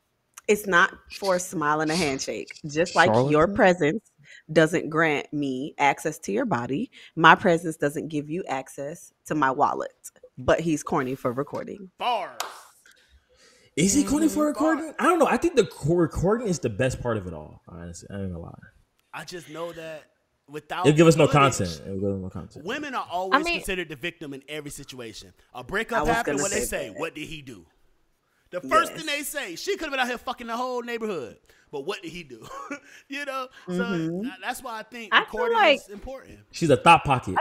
it's not for a smile and a handshake. Just like your presence doesn't grant me access to your body, my presence doesn't give you access to my wallet. But he's corny for recording. Bars. Is he corny for recording? I don't know. I think the recording is the best part of it all. Honestly, I ain't gonna lie. I just know that without it'll give us no content. Women are always considered the victim in every situation. A breakup happened. What they say? What did he do? The first thing they say, she could have been out here fucking the whole neighborhood. But what did he do? So that's why I think recording is important. She's a thought pocket.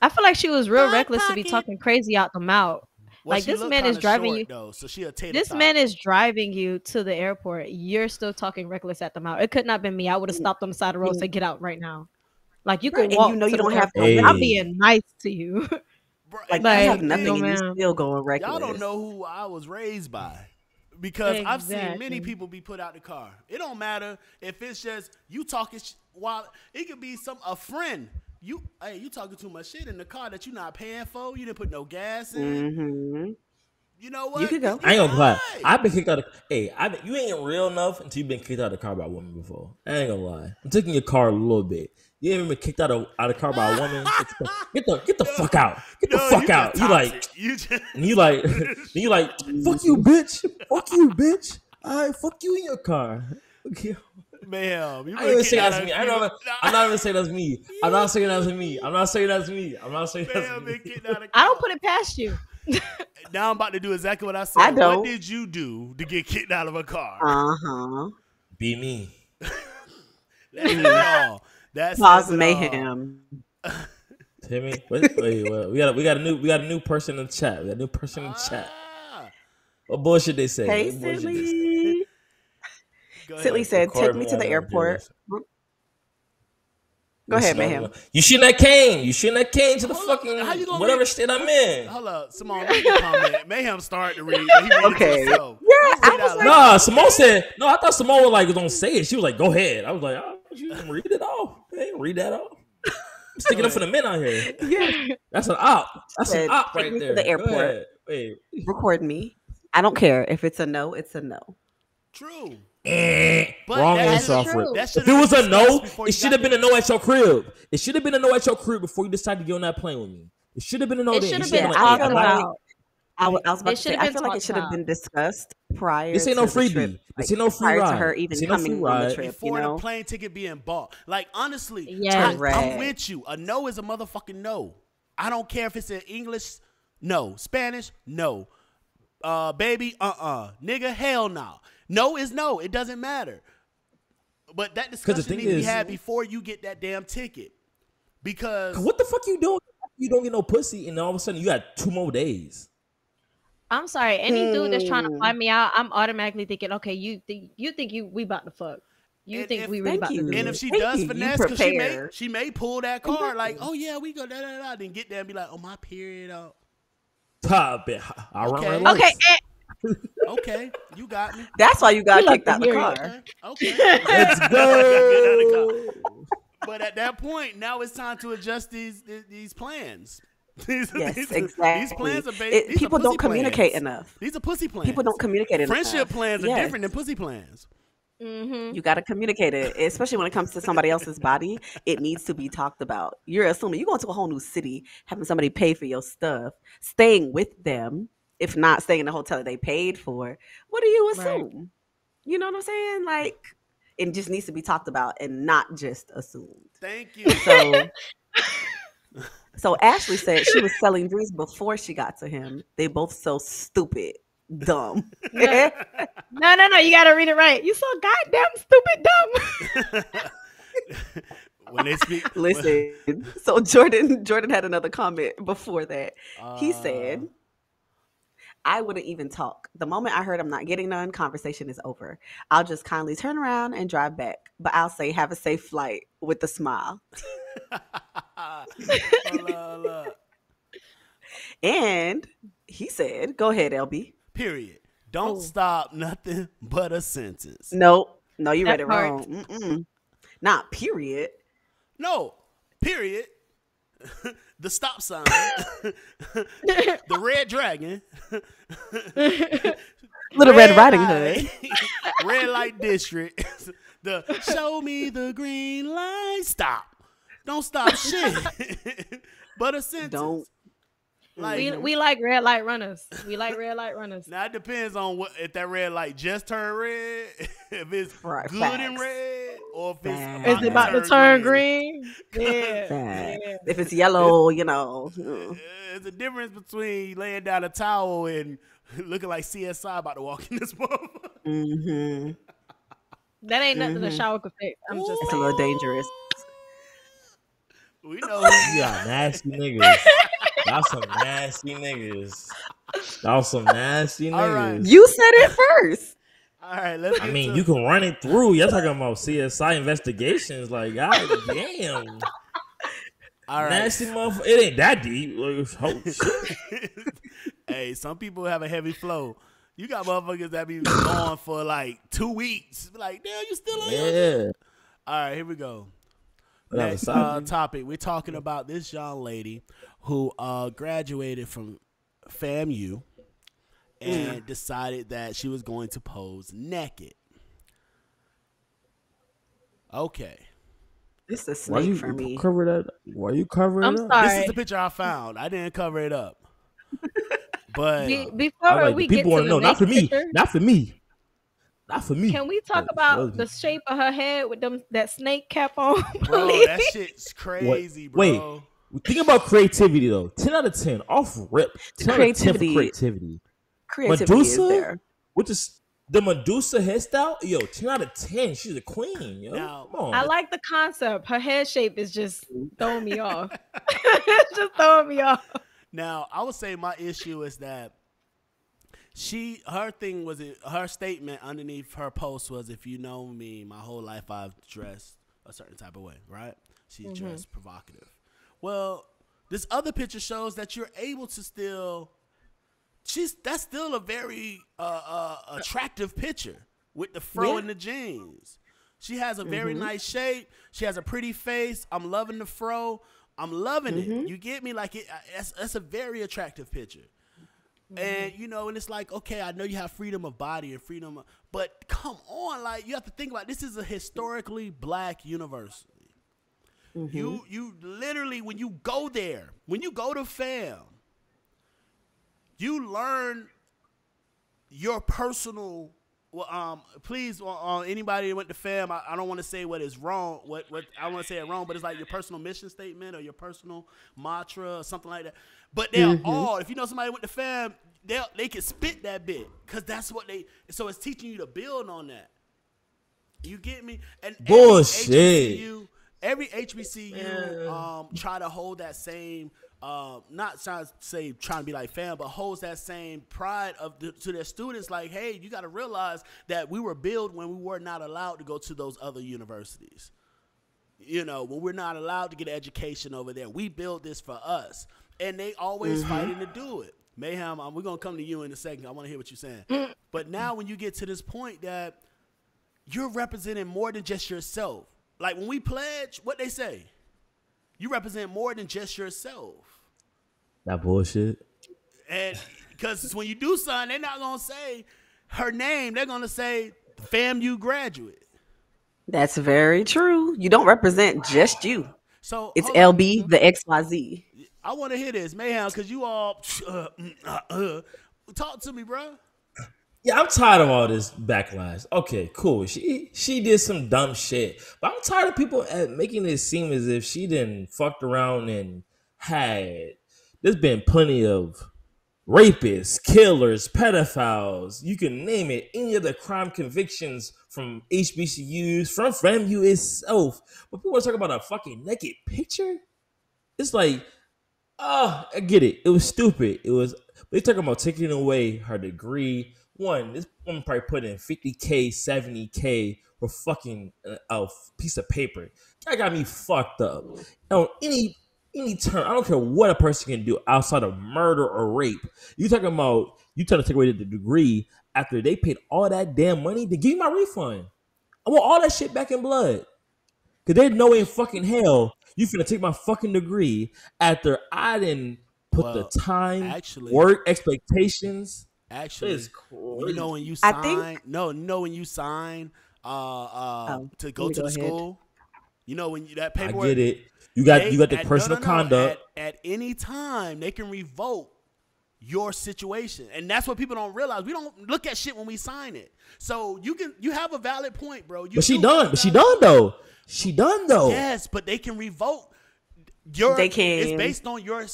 I feel like she was real reckless to be talking crazy out the mouth. Well, this man is driving you. Though, so she a this man is driving you to the airport. You're still talking reckless at the mouth. It could not have been me. I would have stopped on the side of the road and said, "Get out right now." Like you could walk. You don't have to. I'm being nice to you. I have nothing, and you still going reckless. Y'all don't know who I was raised by. Because I've seen many people be put out the car. It don't matter if it's just you talking while it could be a friend. You talking too much shit in the car that you not paying for. You didn't put no gas in. Mm-hmm. You know what? You could go. I ain't gonna lie. I've been kicked out of. Hey, you ain't real enough until you've been kicked out of the car by a woman before. I ain't gonna lie. I'm taking your car a little bit. You ain't been kicked out of the car by a woman. Get the fuck out. Get the fuck out. You like, fuck you, bitch. Fuck you, bitch. All right, fuck you in your car. Okay. Ma'am, you I ain't even saying that's me. I'm not even saying that's me. I'm not saying that's me. I'm not saying that's me. I don't put it past you. Now I'm about to do exactly what I said. I don't. What did you do to get kicked out of a car? Be me. That's cause mayhem. Timmy, wait. We got a new person in the chat. We got a new person in the chat. What bullshit they say? Hey, Silly. Silly said, "Take me to the airport." Go ahead, Mayhem. You shouldn't have came. You shouldn't have came to the fucking whatever state I'm in. Hold up, Simone, read the comment. Mayhem started to read. Okay. Nah, Simone said no. I thought Simone was gonna say it. She was like, "Go ahead." I was like, "Oh, you can read it off. Hey, read that off." I'm sticking up for the men out here. Yeah, that's an op. That's an op right there. To the airport. Wait. Record me. I don't care if it's a no. It's a no. True. Wrong answer, Alfred. If it was a no, it should have been a no at your crib. It should have been a no at your crib before you decided to get on that plane with me. It should have been a no. It should have been talked about. I was about to say, I feel like it should have been discussed prior. This ain't no freebie. This ain't no free ride. Prior to her even coming on the trip, before the plane ticket being bought. Like honestly, I'm with you. A no is a motherfucking no. I don't care if it's in English, no. Spanish, no. Baby, nigga, hell no. No is no. It doesn't matter. But that discussion needs to be had before you get that damn ticket. Because what the fuck you doing? You don't get no pussy, and all of a sudden you got 2 more days. I'm sorry. Any dude that's trying to fly me out, I'm automatically thinking, okay, you think we about to fuck. You think we really about to do And if she does finesse, because she may pull that card like, oh yeah, we go da-da-da, then get there and be like, oh, my period out. Okay. Okay, you got me. That's why you got kicked out the car. Okay. Let's go. But at that point, now it's time to adjust these plans. Exactly. These plans are based. People don't communicate enough. These are pussy plans. People don't communicate enough. Friendship plans are different than pussy plans. Mm-hmm. You got to communicate it, especially when it comes to somebody else's body. It needs to be talked about. You're assuming you're going to a whole new city, having somebody pay for your stuff, staying with them. If not staying in the hotel that they paid for, what do you assume? Right. You know what I'm saying? Like, it just needs to be talked about and not just assumed. Thank you. So Ashley said she was selling dreams before she got to him. They both so stupid, dumb. No. You got to read it right. You so goddamn stupid, dumb. When they speak, listen. So Jordan had another comment before that. He said, I wouldn't even talk. The moment I heard I'm not getting none, conversation is over. I'll just kindly turn around and drive back. But I'll say, have a safe flight with a smile. And he said, go ahead, LB. Period. Don't stop nothing but a sentence. No, you read it wrong. Mm-mm. Not period. No, period. The stop sign, the red dragon, Little Red Riding Hood, red light district, the show me the green light. Stop. Don't stop shit. But a sentence. Don't. Like, we like red light runners. Now it depends on if that red light just turned red, if it's good and red, or if it's about to turn green. Yeah. If it's yellow, you know. There's a difference between laying down a towel and looking like CSI about to walk in this motherfucker. Mm-hmm. That ain't nothing a shower could fix. It's a little dangerous. We know you got nasty niggas. Y'all some nasty niggas. All right. You said it first. All right, let's get you can run it through. You're talking about CSI investigations. Like, god damn. All right. Nasty motherfucker. It ain't that deep. Like, oh, shit. Hey, some people have a heavy flow. You got motherfuckers that be gone for like 2 weeks. Like, damn, you still on your Yeah. All right, here we go. Whatever, Next Saji. topic. We're talking about this young lady who graduated from FAMU and decided that she was going to pose naked. Okay. It's a Why snake you for me. cover that? Why you cover I'm it up? sorry. This is the picture I found. I didn't cover it up. But Before Like, we the get people to want to the know. Not next for me. picture, Not for me. Not for me. can we talk But about the shape of her head with that snake cap on? bro, Please? that shit's crazy, Wait. bro. Think about creativity though. 10 out of 10 off rip. 10 out of 10 for creativity. Creativity is Medusa, there. which is the Medusa hairstyle. Yo, 10 out of 10. She's a queen. Yo, Now, come on. I like the concept. Her head shape is just throwing me off. It's just throwing me off. Now, I would say my issue is that her statement underneath her post was, if you know me, my whole life I've dressed a certain type of way, right? She's dressed provocative. Well, this other picture shows that you're able to still, that's still a very attractive picture with the fro and the jeans. She has a very nice shape. She has a pretty face. I'm loving the fro. I'm loving it. You get me? Like, that's a very attractive picture. And, and it's like, okay, I know you have freedom of body and but come on, like, you have to think about, this is a historically black university. You literally, when you go there, when you go to FAM, you learn your personal, please, anybody that went to FAM, I don't want to say what is wrong, what I want to say it wrong, but it's like your personal mission statement or your personal mantra or something like that. But they're all, if you know somebody went to FAM, they can spit that bit because that's what so it's teaching you to build on that. You get me? And bullshit. Every HBCU try to hold that same, not trying to be like FAM, but holds that same pride to their students. Like, hey, you got to realize that we were built when we were not allowed to go to those other universities. When we're not allowed to get an education over there, we build this for us. And they always fighting to do it. Mayhem, we're going to come to you in a second. I want to hear what you're saying. But now when you get to this point that you're representing more than just yourself. Like when we pledge, what they say, you represent more than just yourself. That bullshit. And because when you do something, they're not going to say her name. They're going to say FAMU graduate. That's very true. You don't represent just you. So it's LB, the XYZ. I want to hear this, Mayhem, because you all talk to me, bro. Yeah, I'm tired of all this backlash. Okay, cool. She did some dumb shit, but I'm tired of people making it seem as if she didn't fucked around and had. There's been plenty of rapists, killers, pedophiles. You can name it. Any of the crime convictions from HBCUs, from FAMU itself. But people are talking about a fucking naked picture. It's like, I get it. It was stupid. They talking about taking away her degree. One, this woman probably put in $50K, $70K for fucking a piece of paper. That got me fucked up. Any term, I don't care what a person can do outside of murder or rape. You talking about you trying to take away the degree after they paid all that damn money to give me my refund. I want all that shit back in blood. Cause there's no way in fucking hell you finna take my fucking degree after I didn't put the time, work, expectations. Actually, it's cool. When you sign, when you sign to go to the school, when that paperwork. I get it. You got the personal conduct. At any time, they can revoke your situation, and that's what people don't realize. We don't look at shit when we sign it. So you have a valid point, bro. But she done though. She done though. Yes, but they can revoke your. They can. It's based on your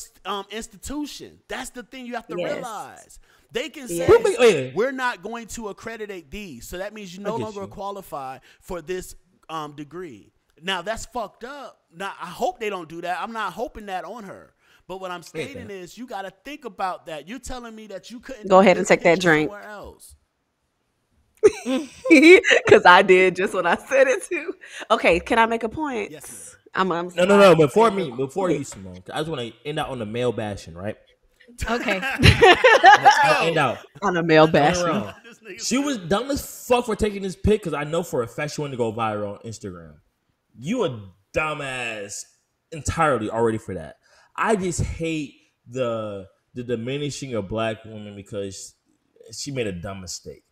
institution. That's the thing you have to realize. They can say we're not going to accreditate these, so that means you no longer qualify for this degree. Now that's fucked up. Now I hope they don't do that. I'm not hoping that on her. But what I'm stating is you got to think about that. You're telling me that you couldn't go ahead and take that drink somewhere else. Because I did just when I said it too. Okay, can I make a point? Yes. I'm no. Before you, Simone, I just want to end out on the male bashing, right? Okay. And out. On a male bashing. She was dumb as fuck for taking this pic because I know for a fact she wanted to go viral on Instagram. You a dumbass entirely already for that. I just hate the diminishing of black women because she made a dumb mistake.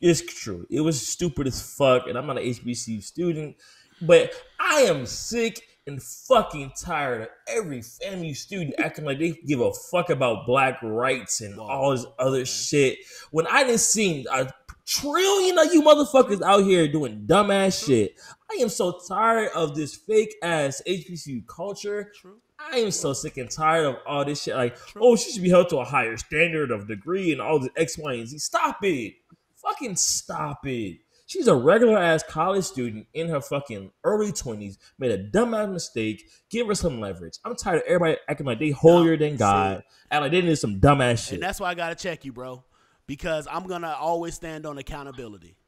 It's true. It was stupid as fuck, and I'm not an HBCU student, but I am sick and fucking tired of every FAMU student acting like they give a fuck about black rights and all this other shit. When I didn't see a trillion of you motherfuckers out here doing dumbass shit, I am so tired of this fake ass HBCU culture. I am so sick and tired of all this shit. Like, oh, she should be held to a higher standard of degree and all the X, Y, and Z. Stop it. Fucking stop it. She's a regular ass college student in her fucking early 20s, made a dumbass mistake. Give her some leverage. I'm tired of everybody acting like they holier than God, and like they did some dumbass shit. And that's why I gotta check you, bro, because I'm gonna always stand on accountability.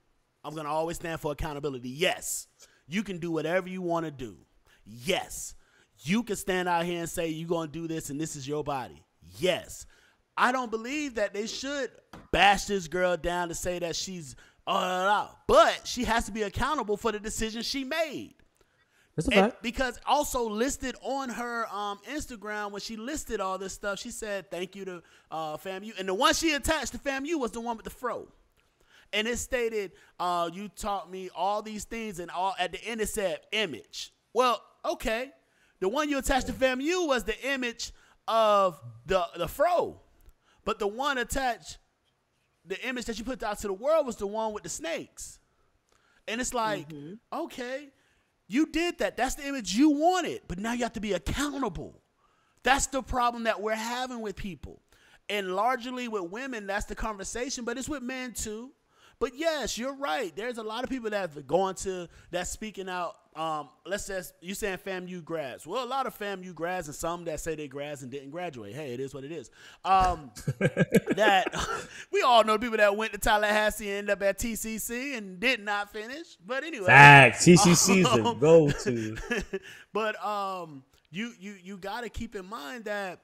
I'm gonna always stand for accountability. Yes, you can do whatever you want to do. Yes, you can stand out here and say you're gonna do this and this is your body. Yes, I don't believe that they should bash this girl down to say that she's but she has to be accountable for the decision she made. That's a fact. Because also listed on her Instagram, when she listed all this stuff, she said thank you to FAMU. And the one she attached to FAMU was the one with the fro. And it stated, you taught me all these things, and all at the end it said image. Well, okay. The one you attached to FAMU was the image of the fro. But the one attached, the image that you put out to the world was the one with the snakes. And it's like, okay, you did that. That's the image you wanted. But now you have to be accountable. That's the problem that we're having with people. And largely with women, that's the conversation. But it's with men too. But yes, you're right. There's a lot of people that's speaking out. Let's say you saying FAMU grads. Well, a lot of FAMU grads and some that say they grads and didn't graduate. Hey, it is what it is. That we all know people that went to Tallahassee and ended up at TCC and did not finish. But anyway, fact, TCC is the go-to. But you got to keep in mind that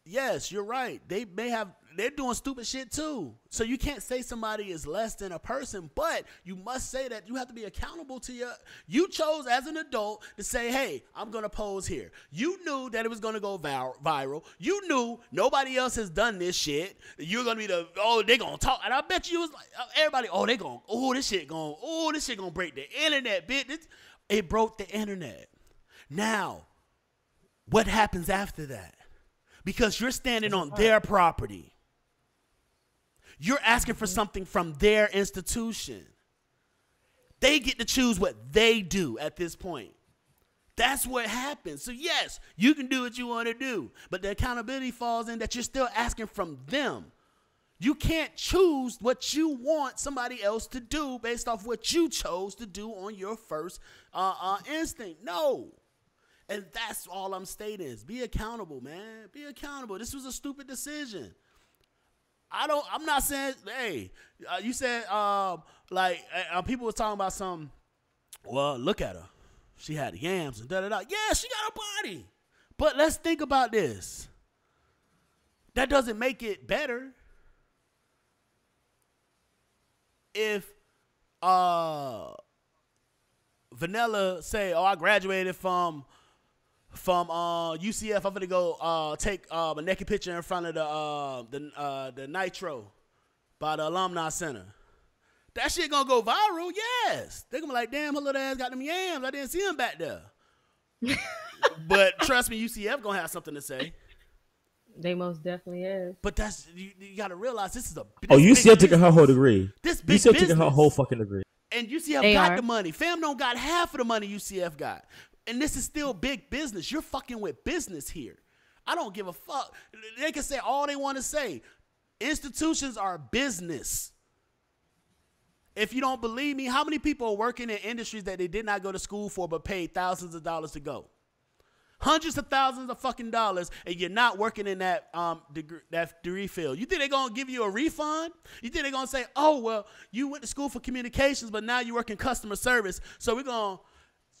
yes, you're right. They're doing stupid shit too. So you can't say somebody is less than a person, but you must say that you have to be accountable to you chose as an adult to say, hey, I'm going to pose here. You knew that it was going to go viral. You knew nobody else has done this shit. You're going to be they're going to talk. And I bet you was like, everybody, this shit going to break the internet, bitch. It broke the internet. Now, what happens after that? Because you're standing on their property. You're asking for something from their institution. They get to choose what they do at this point. That's what happens. So yes, you can do what you want to do, but the accountability falls in that you're still asking from them. You can't choose what you want somebody else to do based off what you chose to do on your first instinct. No. And that's all I'm stating is be accountable, man. Be accountable. This was a stupid decision. I'm not saying, hey, you said, people were talking about some, well, look at her. She had the yams and da-da-da. Yeah, she got a body. But let's think about this. That doesn't make it better. If Vanilla say, I graduated from UCF, I'm gonna go take a naked picture in front of the Nitro by the Alumni Center. That shit gonna go viral, yes. They're gonna be like, damn, her little ass got them yams. I didn't see him back there. But trust me, UCF gonna have something to say. They most definitely is. But that's you gotta realize this is UCF taking her whole degree. This big UCF business. taking her whole fucking degree. And UCF got the money. Fam don't got half of the money UCF got. And this is still big business. You're fucking with business here. I don't give a fuck. They can say all they want to say. Institutions are business. If you don't believe me, how many people are working in industries that they did not go to school for but paid thousands of dollars to go? Hundreds of thousands of fucking dollars, and you're not working in that degree field. You think they're going to give you a refund? You think they're going to say, oh, well, you went to school for communications, but now you work in customer service, so we're going to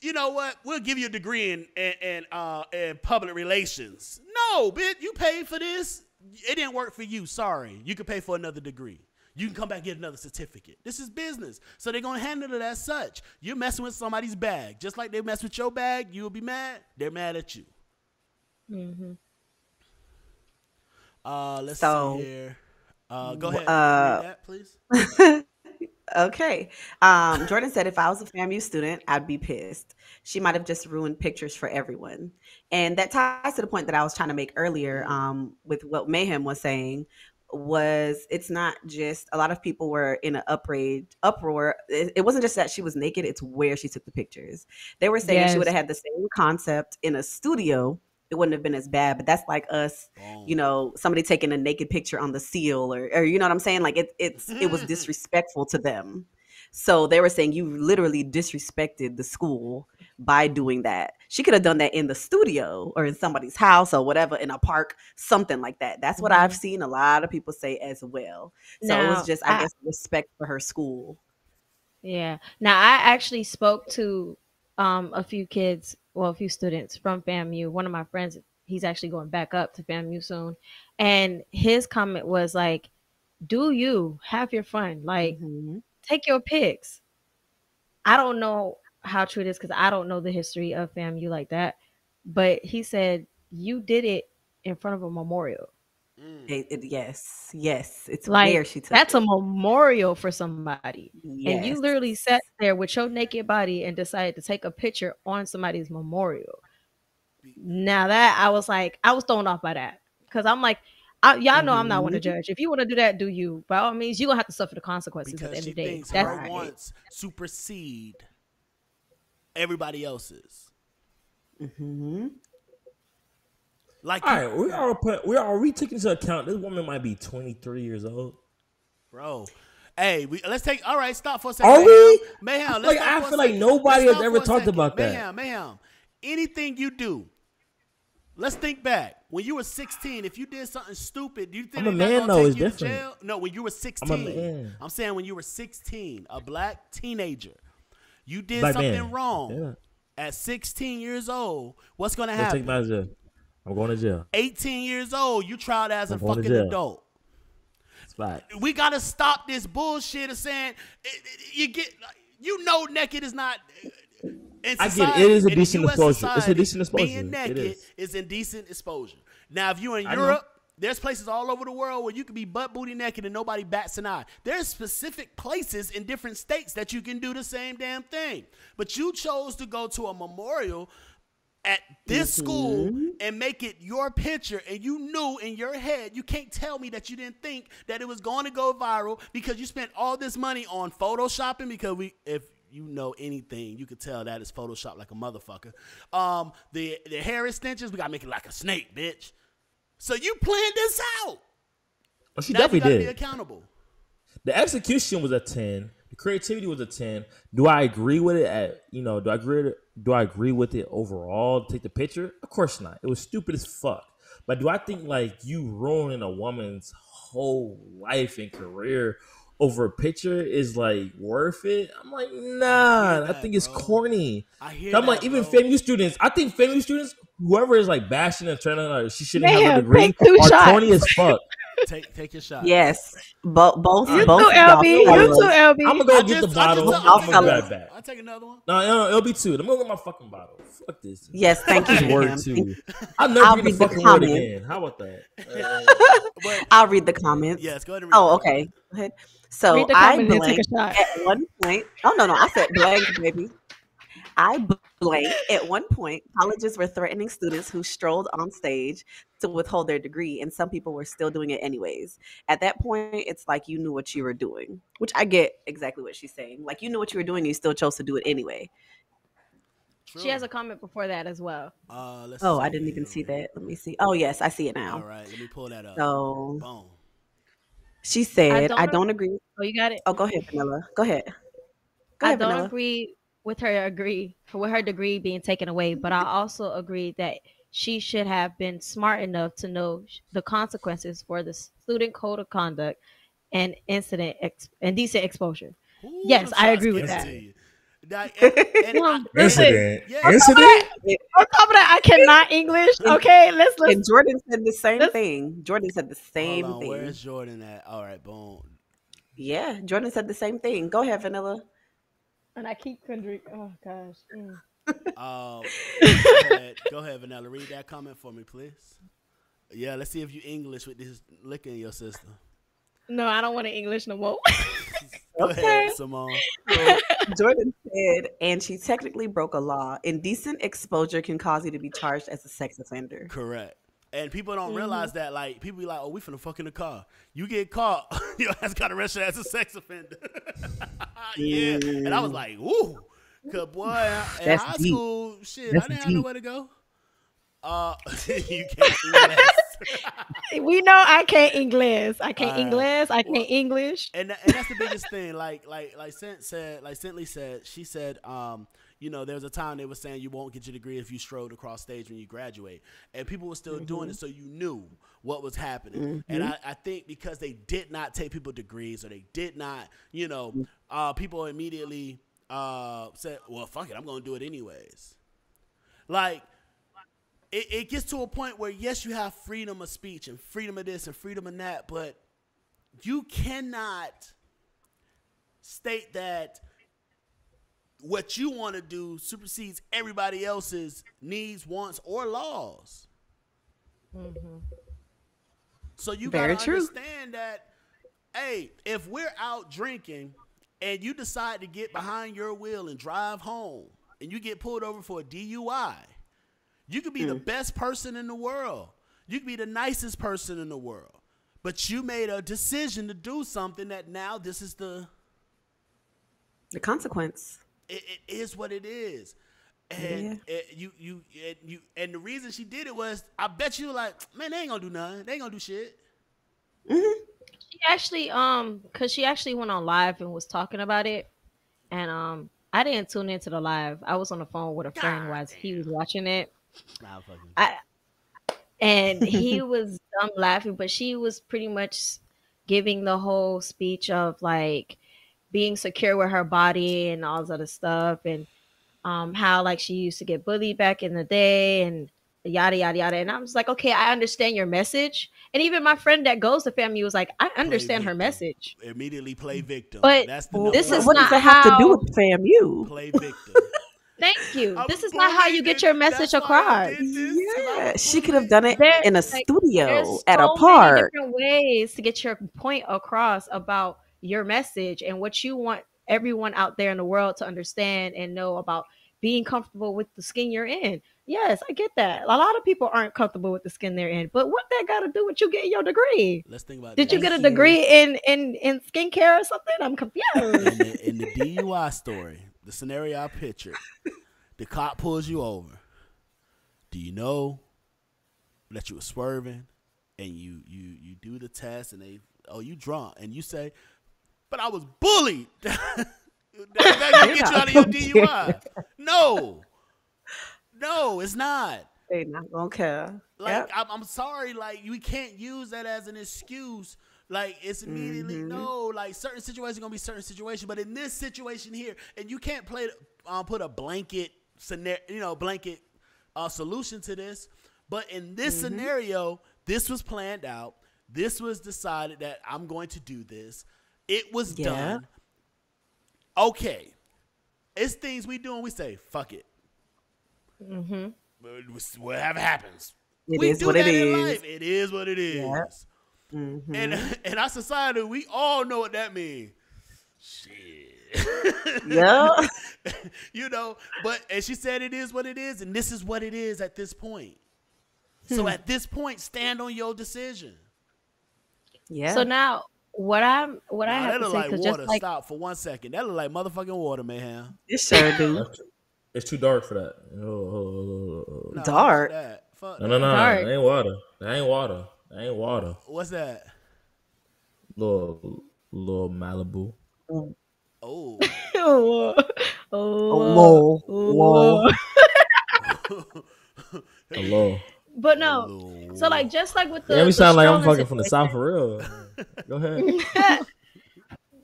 you know what? We'll give you a degree in public relations. No, bitch, you paid for this. It didn't work for you. Sorry, you can pay for another degree. You can come back and get another certificate. This is business, so they're gonna handle it as such. You're messing with somebody's bag, just like they mess with your bag. You'll be mad. They're mad at you. Mm-hmm. Let's see So, here. Go ahead, read uh, that, please. okay. Jordan said, if I was a FAMU student, I'd be pissed. She might have just ruined pictures for everyone. And that ties to the point that I was trying to make earlier with what Mayhem was saying was it's not just a lot of people were in an uproar. It wasn't just that she was naked, it's where she took the pictures. They were saying if she would Yes. have had the same concept in a studio, it wouldn't have been as bad. But that's like us, Boom. somebody taking a naked picture on the seal or you know what I'm saying? Like it was disrespectful to them. So they were saying you literally disrespected the school by doing that. She could have done that in the studio or in somebody's house or whatever, in a park, something like that. That's what I've Mm-hmm. seen a lot of people say as well. So it was Now, just, I guess, respect for her school. yeah. Now I actually spoke to a few kids, well, a few students from FAMU. One of my friends, he's actually going back up to FAMU soon, and his comment was like, "Do you have your fun? Like, Hmm. take your pics." I don't know how true it is because I don't know the history of FAMU like that, but he said you did it in front of a memorial. Mm. Yes, yes, it's Like where she took that's a it. memorial for somebody. And you Yes. literally sat there with your naked body and decided to take a picture on somebody's memorial. Now that I was like, I was thrown off by that. Because I'm like, y'all know I'm not one to Hmm. judge. If you want to do that, do you. By all means, you're gonna have to suffer the consequences at the Because end she of the day. thinks That's her Right. wants supersede everybody else's. Hmm. Like All you, right, we taking into account this woman might be 23 years old. bro. Hey, let's take. All right, stop for a second. Are we? Mayhem. Let's stop I for a feel like second. Let's nobody has stop ever for a talked second. about that. Mayhem. Anything you do, let's think back. When you were 16, if you did something stupid, do you think I'm a they're not man gonna though. take It's you to different. jail? No, when you were I'm a 16. man. I'm saying when you were 16, a black teenager, you did Black something man. wrong. Yeah. At 16 years old, what's gonna They'll take me happen? out of jail. I'm going to jail. 18 years old, you tried as a I'm going to fucking jail. adult. It's flat. We gotta stop this bullshit of saying you get. You know, naked is not. In I society, get it. It is a in the decent US exposure. It's a society, decent exposure. being It naked is. is indecent exposure. Now, if you're in I know. Europe, there's places all over the world where you can be butt booty naked and nobody bats an eye. There's specific places in different states that you can do the same damn thing. But you chose to go to a memorial at this school and make it your picture, and you knew in your head, you can't tell me that you didn't think that it was going to go viral because you spent all this money on photoshopping, because if you know anything, you could tell that is Photoshop like a motherfucker. The hair extensions, we gotta make it like a snake, bitch. So you planned this out. Oh, she Now you definitely gotta be did. accountable. The execution was a 10. The creativity was a 10. Do I agree with it? Do I agree with it overall? To take the picture? Of course not. It was stupid as fuck. But do I think like you ruining a woman's whole life and career over a picture is like worth it? I'm like, nah. I that, think it's bro. corny. I hear I'm like, that, even bro. FAMU students. I think FAMU students, whoever is like bashing and trying to like she shouldn't have a Man, degree, take 2 are shots. corny as fuck. Take your shot. Yes. Both You Alright. both too, of y'all LB. You fellas. too, LB. I'm gonna go get the bottle. I'll I'm gonna tell be her. right back. I'll take another one. No, it'll be 2. I'm gonna get my fucking bottle. Fuck this. Yes, thank you, Fuck this word ma'am. too. I'll never I'll get read the the fucking word comment. again. How about that? But I'll read the comments. yes, go ahead and read Oh, the okay. comment. Go ahead. So Read the I comment and take a blanked shot. at one point. Oh no, I said blank, baby. I blanked at one point. Colleges were threatening students who strolled on stage to withhold their degree, and some people were still doing it anyways. At that point, it's like you knew what you were doing, which I get exactly what she's saying. Like you knew what you were doing, you still chose to do it anyway. True. She has a comment before that as well. Let's Oh, see I didn't even see here. that. Let me see. Oh, yes, I see it All now. right, let me pull that up. So Boom. she I said, "I don't. don't agree." Oh, you got it. Oh, go ahead, Vanilla. Go ahead. Go I ahead, don't Vanilla. agree with her degree being taken away, but I also agree that she should have been smart enough to know the consequences for the student code of conduct and indecent exposure. Ooh, Yes, them I shots agree with getting that. to you. Like, and Incident. yeah. Incident. On top of that, I cannot English. Okay, let's. And Jordan said the same thing. Jordan said the Hold same on, thing. where's Jordan at? All right, boom. Yeah, Jordan said the same thing. Go ahead, Vanilla. And I keep Kendrick. Oh gosh. Go ahead, Vanilla. Read that comment for me, please. Yeah, let's see if you English with this liquor in your system. No, I don't want to English no more. Go ahead, Simone. So, Jordan said, and she technically broke a law. Indecent exposure can cause you to be charged as a sex offender. Correct. And people don't realize that, like, people be like, oh, we finna fuck in the car. You get caught, your ass got arrested as a sex offender. Yeah. And I was like, ooh. Because, boy, in high school, shit, I didn't have nowhere to go. You can't do that. We know I can't English. I can't English. I can't English. And that's the biggest thing. Like Cently said, she said, you know, there was a time they were saying you won't get your degree if you strode across stage when you graduate. And people were still doing it, so you knew what was happening. And I think because they did not take people's degrees, or they did not, you know, people immediately said, well, fuck it, I'm going to do it anyways. Like, it gets to a point where, yes, you have freedom of speech and freedom of this and freedom of that, but you cannot state that what you want to do supersedes everybody else's needs, wants, or laws. So you got to understand that, hey, if we're out drinking and you decide to get behind your wheel and drive home and you get pulled over for a DUI, you could be the best person in the world. You could be the nicest person in the world. But you made a decision to do something that now this is the consequence. It is what it is. And and the reason she did it was, I bet you like, man, they ain't gonna do nothing. They ain't gonna do shit. She actually, cause she actually went on live and was talking about it. And I didn't tune into the live. I was on the phone with a friend while he was watching it. And he was laughing, but she was pretty much giving the whole speech of like being secure with her body and all this other stuff, and how like she used to get bullied back in the day and yada yada yada. And I was like, okay, I understand your message. And even my friend that goes to FAMU was like, I understand her message. Immediately play victim. But that's the this is what not does that have to do with FAMU? Play victim. Thank you. This is not how you get your message across. Yeah, she could have done it in a studio there's at a so park. many different ways to get your point across about your message and what you want everyone out there in the world to understand and know about being comfortable with the skin you're in. Yes, I get that. A lot of people aren't comfortable with the skin they're in, but what that got to do with you getting your degree? Let's think about. Did you get a degree in skincare or something? I'm confused. In the DUI story, the scenario I pictured, the cop pulls you over. Do you know that you were swerving, and you do the test, and you drunk, and you say, but I was bullied. That gonna get you out of your DUI. No, it's not. They not gonna care. Like, I'm sorry, like, we can't use that as an excuse. Like, it's immediately no. Like, certain situations are gonna be certain situations, but in this situation here, and you can't put a blanket scenario, blanket solution to this. But in this scenario, this was planned out. This was decided that I'm going to do this. It was done. Okay, it's things we do and we say, fuck it. Whatever happens. It is what it is. Life. It is what it is. And in our society, we all know what that means. Shit. Yeah. And she said it is what it is, and this is what it is at this point. So at this point, stand on your decision. Yeah. So now, what I have that to look say, like because water. just like, Stop for 1 second. That look like motherfucking water, man. It sure do. It's too dark for that. No, dark. Fuck No. Dark. That ain't water. That ain't water. What's that? Little Malibu. Oh. Hello. But no. So like, just like with the, Yeah, we sound like I'm strolling fucking from the South for real. Go ahead.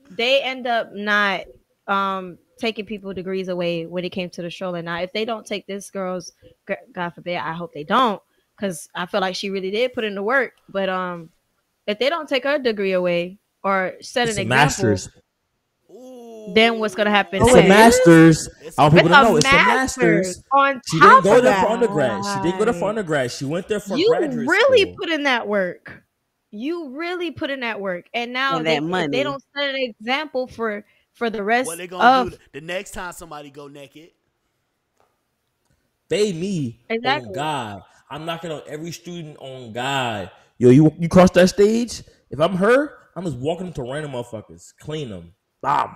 they end up not taking people degrees away when it came to the strolling. Now, if they don't take this girl's, God forbid, I hope they don't, because I feel like she really did put in the work. But if they don't take her degree away or set It's an a example, master's. then what's gonna happen It's Oh, a it next? is? master's. I want With people to a know it's a master's master's. on She didn't top go of there for that. undergrad. She didn't go there for undergrad. She went there for You graduate really school. put in that work. You really put in that work, and now And they, that if money. they don't set an example for the rest What they gonna of do the next time somebody go naked? They me Exactly. on God. I'm knocking on every student on God. Yo, you cross that stage? If I'm her, I'm just walking into random motherfuckers, clean them. Bam.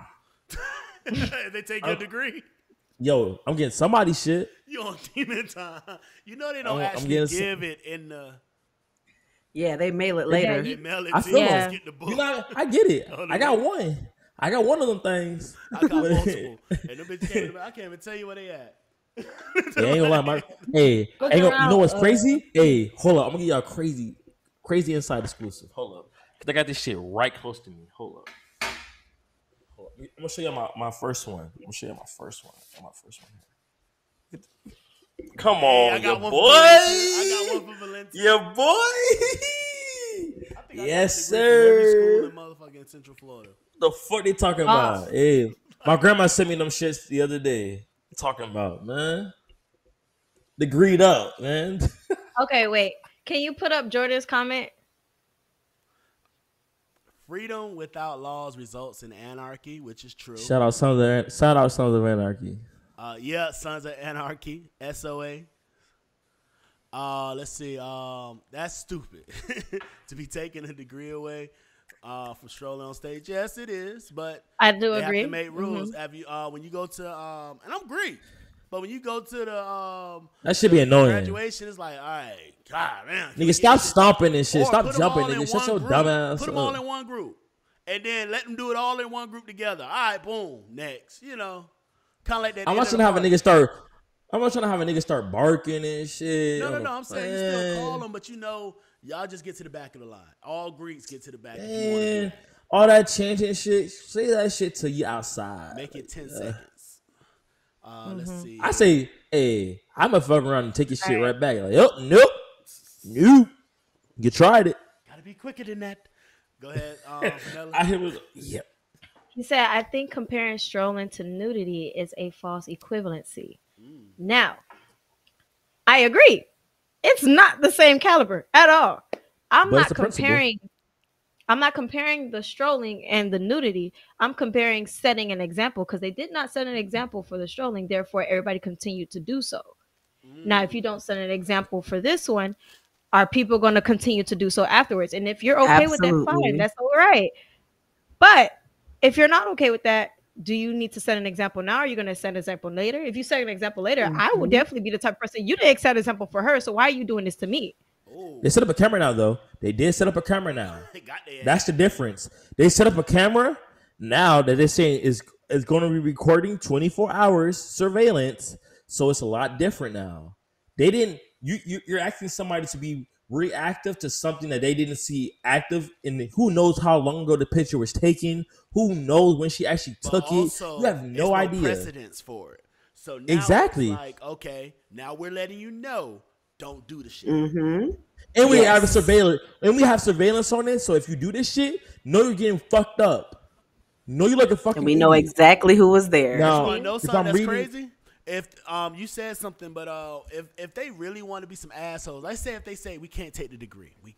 They take your degree. Yo, I'm getting somebody's shit. You on demon time. You know they don't I'm actually getting give it in the. Yeah, they mail it later. They mail it I to feel you. Yeah. Just get the book. You know, I get it. Oh, I got one. I got one of them things. I got multiple. And them bitches can't, I can't even tell you where they at. Yeah, ain't gonna lie, hey, you know what's crazy? Hey, hold up. I'm gonna give y'all a crazy inside exclusive. Hold up. Cause I got this shit right close to me. Hold up. I'm gonna show you my first one. I'm gonna show you my first one. Come on, I got your one boy. I got one for Valencia. Your boy. Yes, Every school sir. in motherfucking Central Florida. The fuck they talking about? Hey, my grandma sent me them shits the other day. Talking about, man. Degreed up, man. Okay, wait. Can you put up Jordan's comment? Freedom without laws results in anarchy, which is true. Shout out Sons of Anarchy. Yeah, Sons of Anarchy, SOA. Let's see. That's stupid to be taking a degree away from strolling on stage. Yes, it is, but I do they agree. have to make rules. Have you when you go to and I'm great, but when you go to the That should be annoying. graduation, it's like, all right, God, man, Nigga, stop stomping and shit. Or Stop put 'em jumping, all in nigga. Shut one your group. dumb ass Put them all up. in one group, and then let them do it all in one group together. All right, boom, next. You know, kind of like that. I'm not trying to have a nigga start. I'm not trying to have a nigga start barking and shit. No. I'm saying you still call them, but you know, y'all just get to the back of the line. All Greeks get to the back. If you want to do Man, it. all that chanting shit. Say that shit till you outside. Make it 10 seconds. Let's see. I say, hey, I'm gonna fuck around and take your shit right back. Like, oh, nope. You tried it. Gotta be quicker than that. Go ahead, Vanilla. I hear it. Yep. He said, I think comparing strolling to nudity is a false equivalency. Now, I agree. It's not the same caliber at all. I'm But it's not the principle. comparing the strolling and the nudity. I'm comparing setting an example, because they did not set an example for the strolling. Therefore, everybody continued to do so. Now, if you don't set an example for this one, are people going to continue to do so afterwards? And if you're okay with that, Absolutely. fine. That's all right. But if you're not okay with that, do you need to set an example now? Or are you going to set an example later? If you set an example later, I will definitely be the type of person, you didn't set an example for her, so why are you doing this to me? They set up a camera now, though. They did set up a camera now. Got their That's the difference. They set up a camera now that they're saying is going to be recording 24 hours surveillance. So it's a lot different now. They didn't. You're asking somebody to be reactive to something that they didn't see active in. Who knows how long ago the picture was taken? Who knows when she actually But took also, it? You have no idea. Precedence for it. So now Exactly. it's like, okay, now we're letting you know, don't do the shit. And we have a surveillance, and we have surveillance on it. So if you do this shit, know you're getting fucked up. Know you're like a fucking. And we know idiot. exactly who was there. You Now, want to know if something I'm that's reading, crazy? If you said something, but if they really want to be some assholes, let's say if they say we can't take the degree, we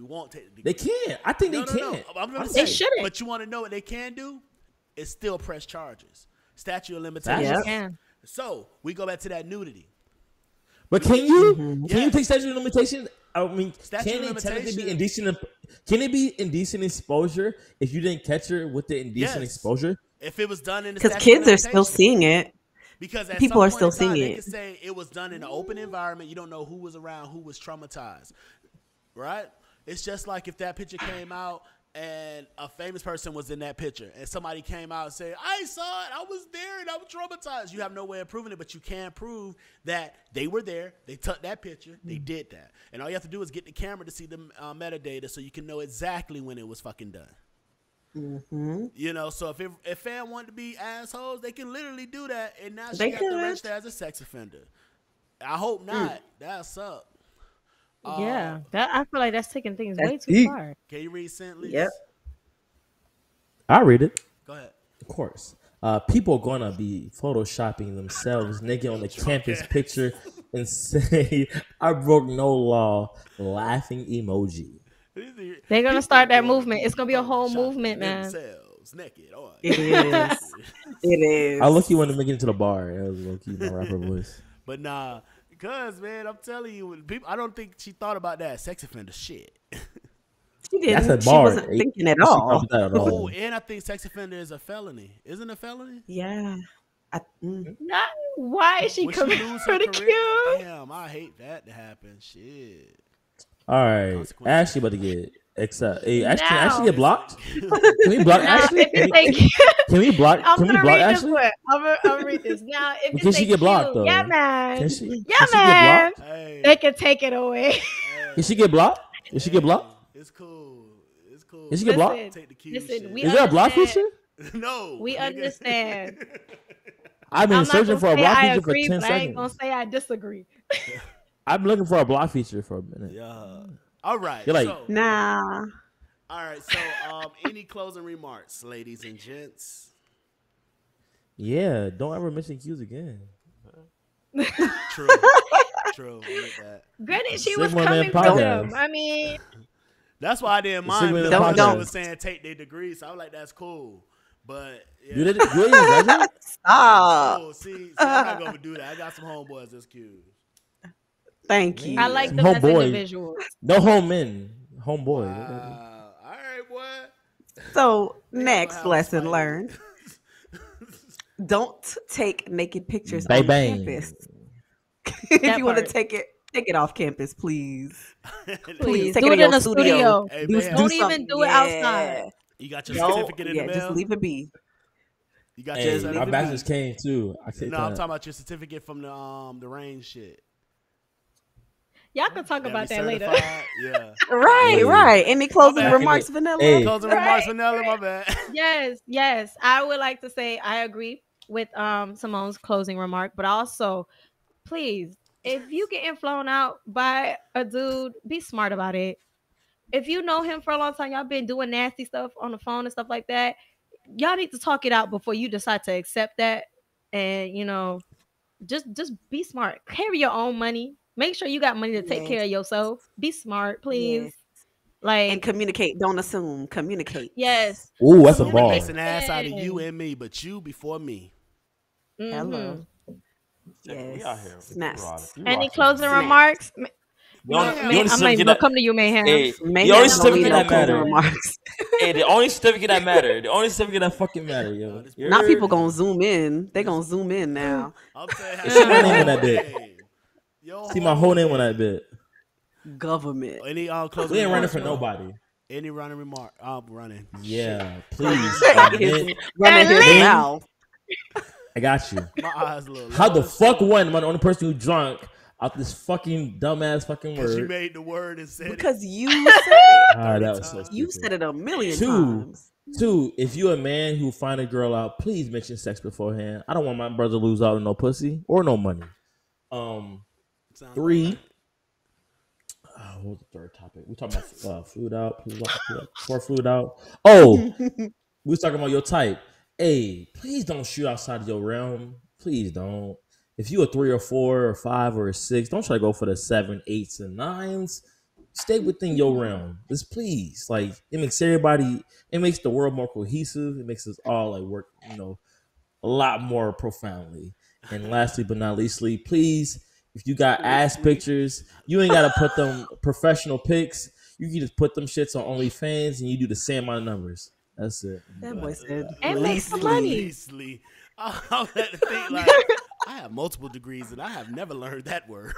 won't take the degree. they can't. I think they No. can't. I'm gonna They say, shouldn't. but you want to know what they can do? Is still press charges, statute of limitations. Yep. So we go back to that nudity. But can you Yes. take statute of limitations? I mean, Statute can of it technically be limitation- indecent? Can it be indecent exposure if you didn't catch her with the indecent Yes. exposure? If it was done in the Because statute of kids are still limitations. seeing it. Because at People some are point still in time, seeing they it. could say it was done in an open environment. You don't know who was around, who was traumatized, right? It's just like if that picture came out and a famous person was in that picture and somebody came out and said, I saw it, I was there and I was traumatized. You have no way of proving it, but you can prove that they were there, they took that picture, they did that. And all you have to do is get the camera to see the metadata so you can know exactly when it was fucking done. Mm-hmm. You know, so if fan wanted to be assholes, they can literally do that, and now she They got to could. register as a sex offender. I hope not. That suck. Yeah, that I feel like that's taking things That's way too deep. far. Can you read Yep. Sentley's? I read it. Go ahead. Of course. People are gonna be photoshopping themselves naked on the campus picture and say, "I broke no law." Laughing emoji. They're gonna start that movement. It's gonna be a whole movement, man. Themselves naked on. It is. It is. I look you want to make it into the bar. That was low key my rapper voice. But nah, because man, I'm telling you, when people, I don't think she thought about that sex offender shit. She didn't. That's a She bar. wasn't thinking at She all. thought that at all. Oh, and I think sex offender is a felony. Isn't it a felony? Yeah. Not, why is she Would she coming lose for her the career? cue? Damn, I hate that to happen. Shit. All right, Consequences. Ashley about to get accept. Hey, Ashley, can Now. Ashley get blocked? Can we block Now, Ashley? if it take, Can we block? I'm Can we gonna block read this Ashley? one. I'm gonna read this. Now, if Can it's she a get blocked cue, though? yeah, man. Can she? Yeah, Can she man. get blocked? Hey, They can take it away. Can she get blocked? Can she get blocked? It's cool. It's cool. Can she get blocked? Listen, Take the cue. listen, we Is there a block understand- feature? No. We nigga. understand. I've been I'm not searching gonna for a say block I feature for agree, 10 but I ain't gonna seconds. say I disagree. I've been looking for a block feature for a minute. Yeah. All right. You're like- so, Nah. all right. So, any closing remarks, ladies and gents? Yeah, don't ever mention cues again. True. True. I get that. Granted, she was Sigma coming Man for podcast. them. I mean, That's why I didn't mind Sigma because Man I podcast. she was saying take their degree, so I was like, that's cool. But yeah. You didn't graduate? Stop. Oh, see, I'm not gonna do that. I got some homeboys that's cute. Thank you. I like Some them as homeboy. individuals. No home men. Homeboy. All right, boy. So They next gonna have lesson us fight. learned: don't take naked pictures Bang on bang. campus. If That you want to part. take it off campus, please. Please take do it it in in your a studio. Hey, Do, man. do Don't even something. do it outside. You got your Don't- certificate in the mail. just leave it be. You got Hey, your leave my it certificate. bachelor's came too. I take No, I'm that. talking about your certificate from the range shit. Y'all can talk That about be that later. certified? Yeah. Right, Hey. right. Any closing bad. remarks, Vanilla? Hey. Closing Right, remarks, Vanilla. My bad. Yes. I would like to say I agree with Simone's closing remark, but also, please, if you getting flown out by a dude, be smart about it. If you know him for a long time, y'all been doing nasty stuff on the phone and stuff like that, y'all need to talk it out before you decide to accept that. And just be smart. Carry your own money. Make sure you got money to take Yes. care of yourself. Be smart, please. Yes. Like, And communicate. Don't assume. Communicate. yes. Ooh, that's a ball. Makes an ass out of you and me, but you before me. Hello. Mhm. We out here. Yes. Snaps. Any closing remarks? The only, Man, the only I'm not even certificate gonna that, come to you, Mayhem. hey, Mayhem the only don't certificate need no that closing matter. remarks. Hey, the only certificate that matter. The only certificate that fucking matter, yo. Now people gonna zoom in. They gonna zoom in now. I'm saying, See my name on that bit. Yo, See my whole name on that bit. Government. Any closing We ain't running remarks, for bro? nobody. Any running remark? I'm running. Yeah, please. His- running his Name- mouth. I got you. My eyes a little. How the low, fuck one? Am I the only person who drunk out this fucking dumbass fucking Because you word? made the word and said Because you said it. Ah, that was so You stupid. said it a million Two. times. Two, if you're a man who find a girl out, please mention sex beforehand. I don't want my brother to lose out on no pussy or no money. Sounds Three. What was the third topic? We talking about food out, for food out. Oh, we was talking about your type. Hey, please don't shoot outside of your realm. Please don't. If you a 3 or 4 or 5 or a 6, don't try to go for the 7, 8s, and 9s. Stay within your realm. Just please. Like, it makes everybody, it makes the world more cohesive. It makes us all like work, a lot more profoundly. And lastly but not leastly, please, if you got ass pictures, you ain't gotta put them professional pics. You can just put them shits on OnlyFans and you do the same amount of numbers. That's it. That boy said, And make some "Leastly." money. Leastly. I'm at the think like I have multiple degrees and I have never learned that word.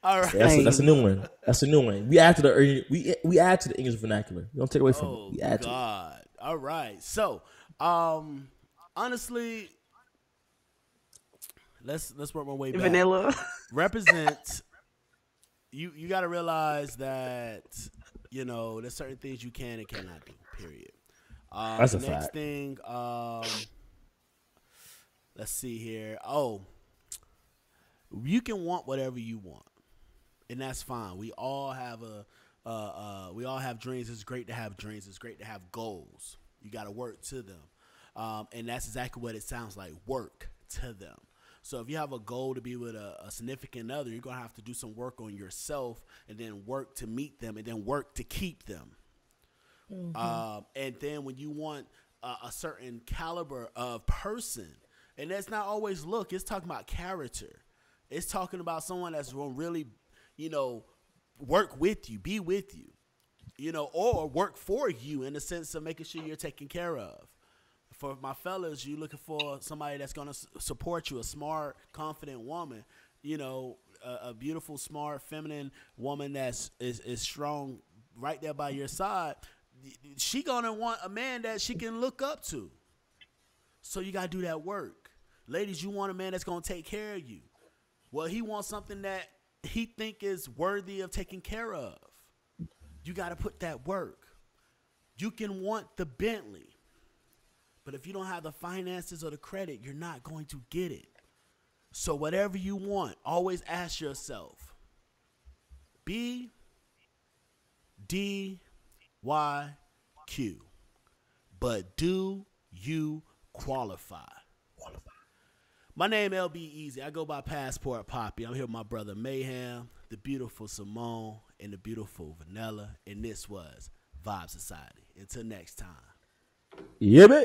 All right. That's a new one. That's a new one. We add to the we add to the English vernacular. We don't take away from it. We add to it. God. All right. So, honestly, let's work my way back. Vanilla. Represent. You got to realize that there's certain things you can and cannot do. Period. That's The a next fact. thing, let's see here. Oh, you can want whatever you want, and that's fine. We all have dreams. It's great to have dreams. It's great to have goals. You got to work to them, and that's exactly what it sounds like. Work to them. So if you have a goal to be with a significant other, you're gonna have to do some work on yourself, and then work to meet them, and then work to keep them. And then when you want a certain caliber of person, and that's not always look, it's talking about character. It's talking about someone that's going to really, you know, work with you, be with you, you know, or work for you in the sense of making sure you're taken care of. For my fellas, you're looking for somebody that's going to support you, a smart, confident woman, you know, a beautiful, smart, feminine woman that's is strong right there by your side. She gonna want a man that she can look up to. So you gotta do that work. Ladies, you want a man that's gonna take care of you. Well, he wants something that he think is worthy of taking care of. You gotta put that work. You can want the Bentley, but if you don't have the finances or the credit, you're not going to get it. So whatever you want, always ask yourself, B, D, Y, Q. But do you qualify? My name LB Easy. I go by Passport Poppy. I'm here with my brother Mayhem, the beautiful Simone, and the beautiful Vanilla. And this was Vibe Society. Until next time. Yeah,